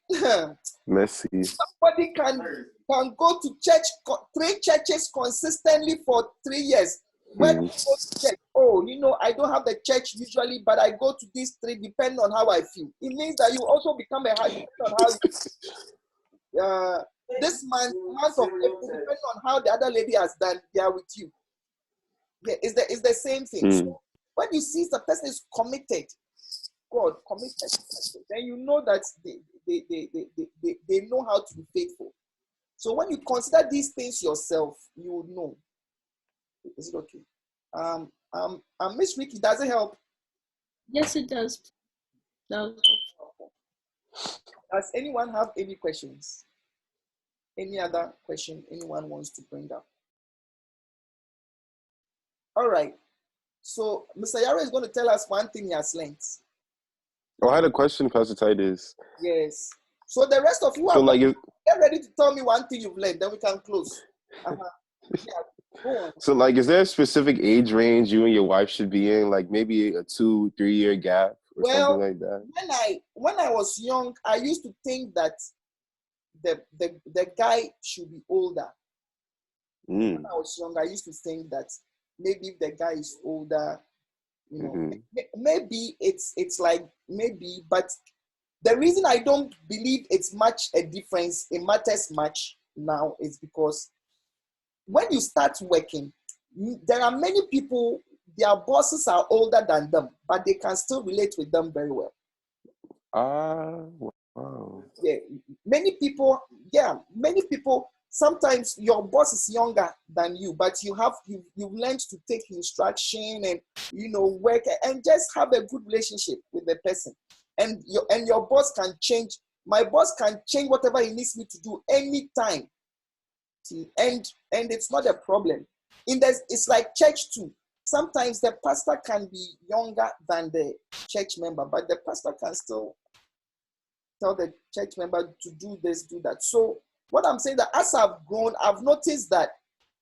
Messy. Somebody can go to church, 3 churches consistently for 3 years. When you go to church, oh, you know, I don't have the church usually, but I go to these 3 depending on how I feel. It means that you also become a hard depending on how you this month of April, depending on how the other lady has done, they are with you. Yeah, it's the same thing. So when you see the person is committed, God committed, then you know that they know how to be faithful. So when you consider these things yourself, you would know. Is it okay? Miss Wiyq, does it help? Yes, it does. No. Does anyone have any questions? Any other question anyone wants to bring up? All right. So Mr. Yaro is going to tell us one thing he has learned. Oh, I had a question, Pastor Titus. Yes. So the rest of you get ready to tell me one thing you've learned, then we can close. Yeah, go on. So, is there a specific age range you and your wife should be in? Like maybe a 2-3 year gap or something like that? When I was young, I used to think that the guy should be older. When I was young, I used to think that maybe if the guy is older, you know, maybe it's like maybe, but the reason I don't believe it's much a difference, it matters much now, is because when you start working, there are many people, their bosses are older than them, but they can still relate with them very well. Wow. Yeah, many people, sometimes your boss is younger than you, but you've learned to take instruction and, you know, work and just have a good relationship with the person. And your boss can change. My boss can change whatever he needs me to do anytime. See, and it's not a problem. It's like church too. Sometimes the pastor can be younger than the church member, but the pastor can still tell the church member to do this, do that. So what I'm saying that as I've grown, I've noticed that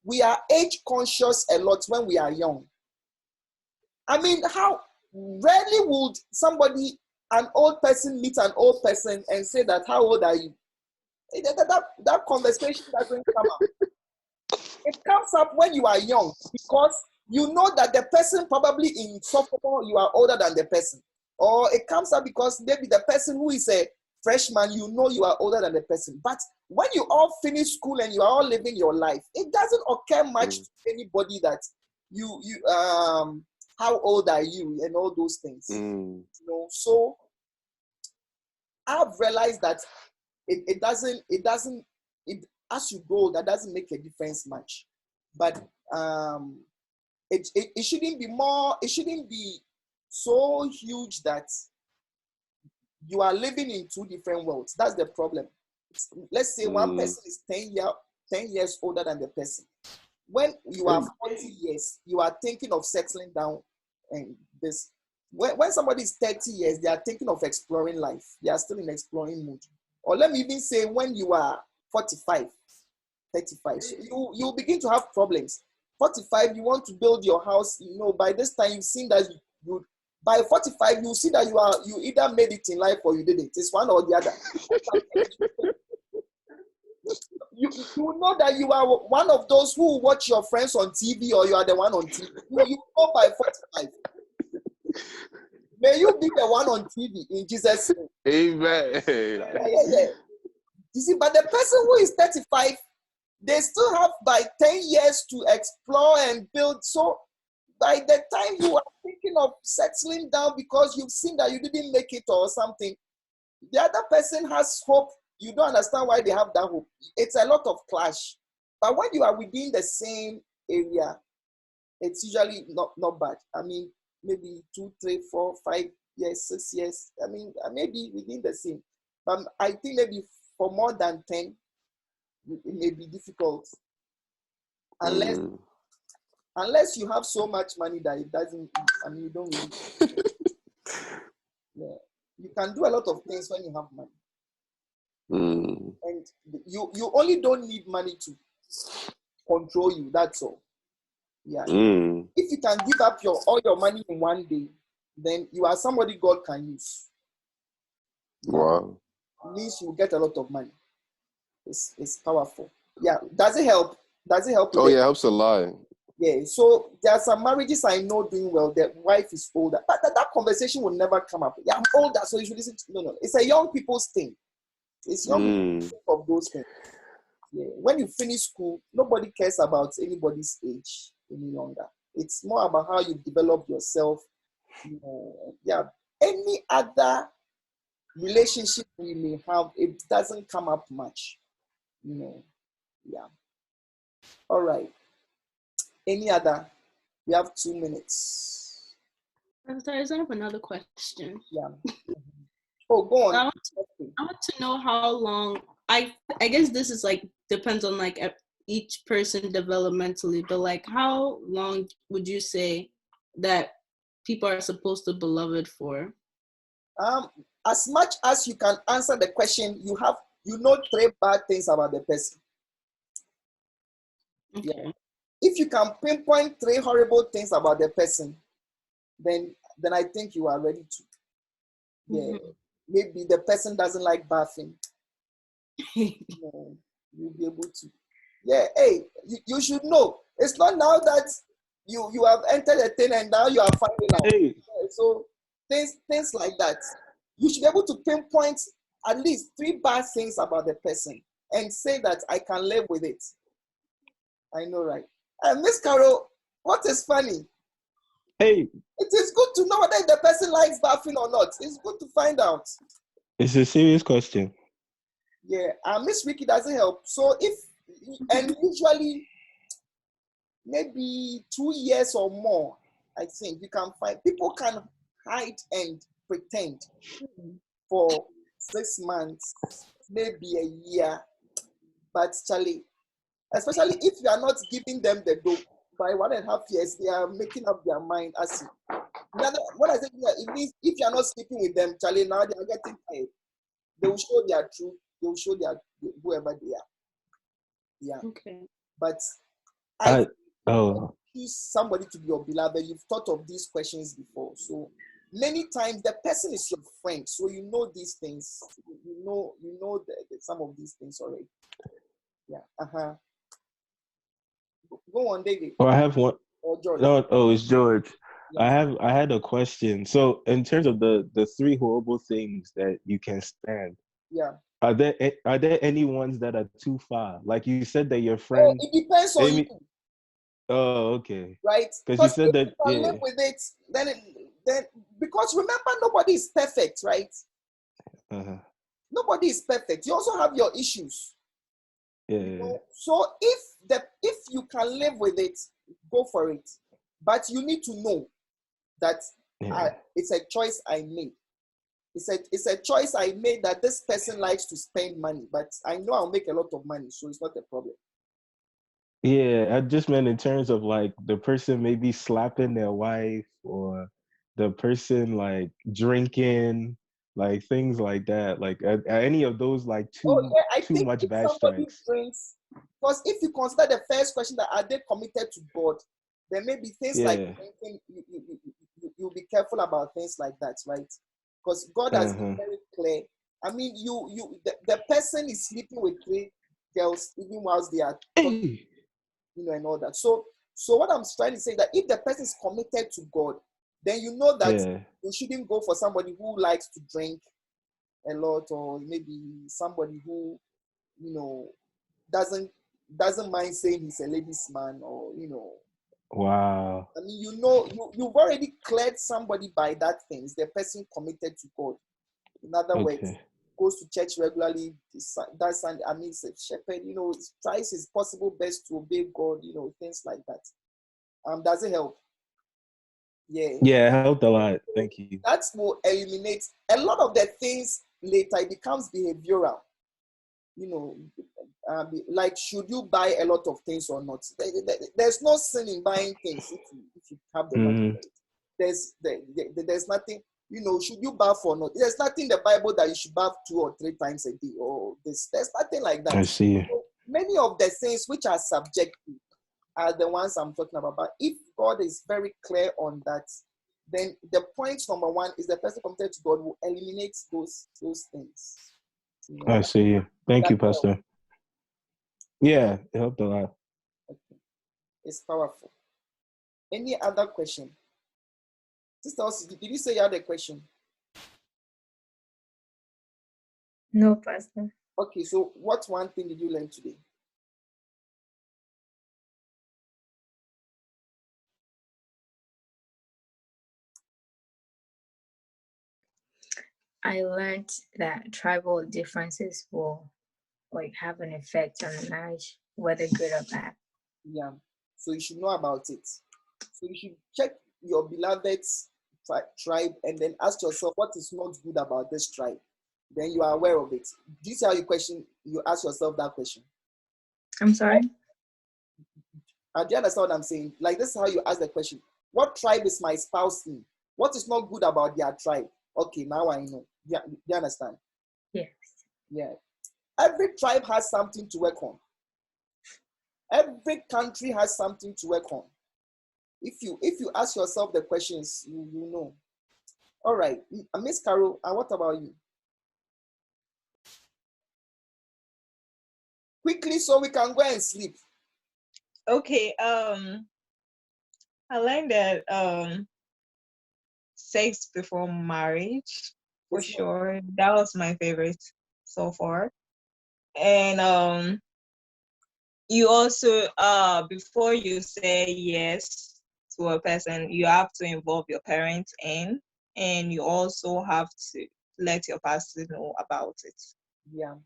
we are age conscious a lot when we are young. I mean, how rarely would an old person meet an old person and say that, how old are you? That conversation doesn't come up. It comes up when you are young because you know that the person probably in sophomore, you are older than the person. Or it comes up because maybe the person who is a freshman, you know you are older than the person. But when you all finish school and you are all living your life, it doesn't occur much to anybody that how old are you, and all those things. Mm. You know, so I've realized that it doesn't, as you grow, that doesn't make a difference much. But it shouldn't be more, it shouldn't be so huge that you are living in two different worlds. That's the problem. Let's say one person is 10 years older than the person. When you are 40 years, you are thinking of settling down and this. When somebody is 30 years, they are thinking of exploring life. They are still in exploring mood. Or let me even say when you are 45, 35, so you begin to have problems. 45, you want to build your house. You know, by this time you've seen that you by 45, you see that you either made it in life or you didn't. It's one or the other. You know that you are one of those who watch your friends on TV, or you are the one on TV. You know by 45. May you be the one on TV in Jesus' name. Amen. Yeah. You see, but the person who is 35, they still have by 10 years to explore and build. So by the time you are thinking of settling down because you've seen that you didn't make it or something, the other person has hope. You don't understand why they have that hope. It's a lot of clash. But when you are within the same area, it's usually not bad. I mean, maybe 2, 3, 4, 5 years, 6 years. I mean, maybe within the same. But I think maybe for more than 10, it may be difficult. Unless you have so much money that it doesn't, I mean, you don't really. Yeah. You can do a lot of things when you have money. And you only don't need money to control you. That's all. Yeah. If you can give up all your money in one day, then you are somebody God can use. Wow. It means you get a lot of money. It's powerful. Yeah. Does it help? Does it help? Oh, yeah, it helps a lot. Yeah. So there are some marriages I know doing well. The wife is older, but that conversation will never come up. Yeah, I'm older, so you should listen to. No. It's a young people's thing. It's young people think of those things. Yeah. When you finish school, nobody cares about anybody's age any longer. It's more about how you develop yourself. You know, yeah. Any other relationship we may have, it doesn't come up much. You know, yeah. All right. Any other? We have 2 minutes. I have another question. Yeah. Oh, go on. I want to know how long. I guess this is like depends on like each person developmentally, but like how long would you say that people are supposed to beloved for? As much as you can answer the question, you know 3 bad things about the person. Okay. Yeah. If you can pinpoint 3 horrible things about the person, then I think you are ready to. Yeah. Maybe the person doesn't like bathing. You'll be able to. Yeah. Hey, you should know. It's not now that you have entered a thing and now you are finding out. Hey. Yeah, so things like that. You should be able to pinpoint at least 3 bad things about the person and say that I can live with it. I know, right? Miss Carol, what is funny? Hey. It is good to know whether the person likes bathing or not. It's good to find out. It's a serious question. Yeah, Miss Wiyq doesn't help. So and usually maybe 2 years or more, I think you can find people can hide and pretend for 6 months, maybe a year. But Charlie, especially if you are not giving them the dope, by 1.5 years, they are making up their mind as you. What I say, it means if you are not sleeping with them, Charlie, now they are getting tired. They will show their truth. They will show their whoever they are. Yeah. Okay. But choose somebody to be your beloved. You've thought of these questions before. So many times the person is your friend, so you know these things. You know some of these things already. Yeah. Go on, David. Oh, I have one. Or George. No, it's George. Yeah. I had a question. So in terms of the 3 horrible things that you can stand, yeah, are there any ones that are too far? Like you said that your friend. It depends on you. Oh, okay. right? Because you Because said if that, you can live yeah. with it, then because remember, nobody is perfect, right? Uh-huh. Nobody is perfect. You also have your issues. Yeah. So if you can live with it, go for it. But you need to know that Yeah. it's a choice I made. It's a choice I made that this person likes to spend money, but I know I'll make a lot of money, so it's not a problem. Yeah, I just meant in terms of like the person maybe slapping their wife or the person like drinking, like things like that. Like are any of those like Oh too yeah, I too think much if bad somebody strikes? drinks, because if you consider the first question that are they committed to God, there may be things like Yeah. drinking. You'll be careful about things like that, right? Because God has been Uh-huh. very clear. I mean, the person is sleeping with three girls even whilst they are talking, Hey. and all that. So what I'm trying to say is that if the person is committed to God, then you know that Yeah. you shouldn't go for somebody who likes to drink a lot, or maybe somebody who you know doesn't doesn't mind saying he's a ladies man, or Wow. I mean, you've already cleared somebody by that thing. Is the person committed to God? In other words, Okay. goes to church regularly, does Sunday, I mean, it's a shepherd, tries his possible best to obey God, things like that. Does it help? Yeah. Yeah, it helped a lot. Thank you. That will eliminate a lot of the things later. It becomes behavioral. You know, like, should you buy a lot of things or not? There's no sin in buying things if you have the money Mm-hmm. for it. There's nothing, should you bath or not? There's nothing in the Bible that you should bath 2 or 3 times a day, or this. There's nothing like that. I see. So many of the things which are subjective are the ones I'm talking about. But if God is very clear on that, then the point number one is the person committed to God will eliminate those things. I see. Thank That you, Pastor. Yeah, it helped a lot. is powerful. Any other question? Sister, did you say you had a question? No, Pastor. Okay, so what one thing did you learn today? I learned that tribal differences will have an effect on the marriage, whether good or bad. Yeah. So you should know about it. So you should check your beloved's tribe and then ask yourself what is not good about this tribe. Then you are aware of it. Do you see how you ask yourself that question? I'm sorry? Do you understand what I'm saying? Like, this is how you ask the question. What tribe is my spouse in? What is not good about their tribe? Okay, now I know. Do you understand? Yes. Yeah. Every tribe has something to work on. Every country has something to work on. If you ask yourself the questions, you know. All right, Miss Carol, what about you? Quickly, so we can go and sleep. Okay. I learned that sex before marriage, for sure. That was my favorite so far. And you also before you say yes to a person, you have to involve your parents in, and you also have to let your pastor know about it. Yeah. I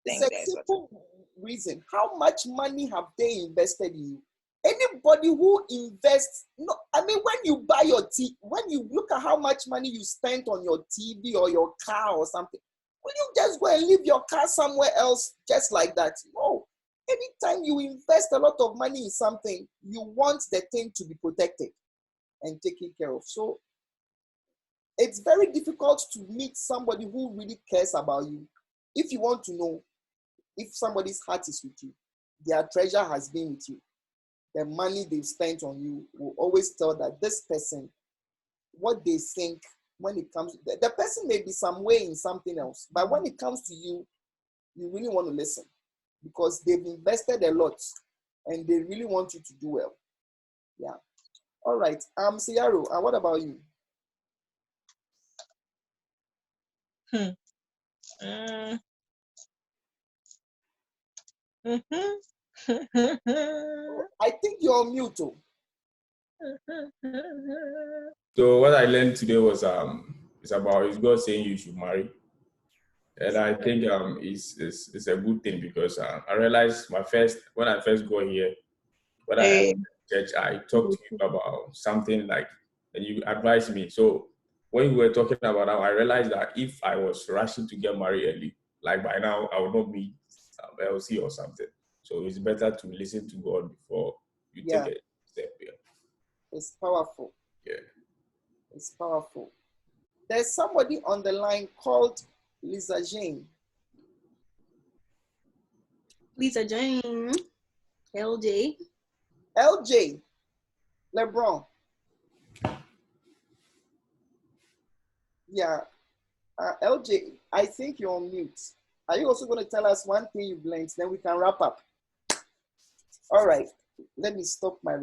It's think a that's what. simple reason. How much money have they invested in you? Anybody who invests, no, I mean, when you buy your TV, when you look at how much money you spent on your TV or your car or something, will you just go and leave your car somewhere else just like that? No. Anytime you invest a lot of money in something, you want the thing to be protected and taken care of. So it's very difficult to meet somebody who really cares about you. If you want to know if somebody's heart is with you, their treasure has been with you, the money they've spent on you will always tell that this person, what they think when it comes, the person may be some way in something else, but when it comes to you, you really want to listen because they've invested a lot and they really want you to do well. Yeah. All right. Siyaro, what about you? Mm. Mm-hmm. I think you're on mute. Oh. So what I learned today was it's God saying you should marry. And I think it's a good thing because I realized when I first got here, when I Hey. church, I talked to you about something like, and you advised me. So when you were talking about that, I realized that if I was rushing to get married early, like by now I would not be LC or something. So it's better to listen to God before you take a step. Yeah. It's powerful. Yeah. It's powerful. There's somebody on the line called Lisa Jane. Lisa Jane, LJ. LJ, LeBron. Yeah, LJ, I think you're on mute. Are you also going to tell us one thing you've learned? Then we can wrap up. All right, let me stop my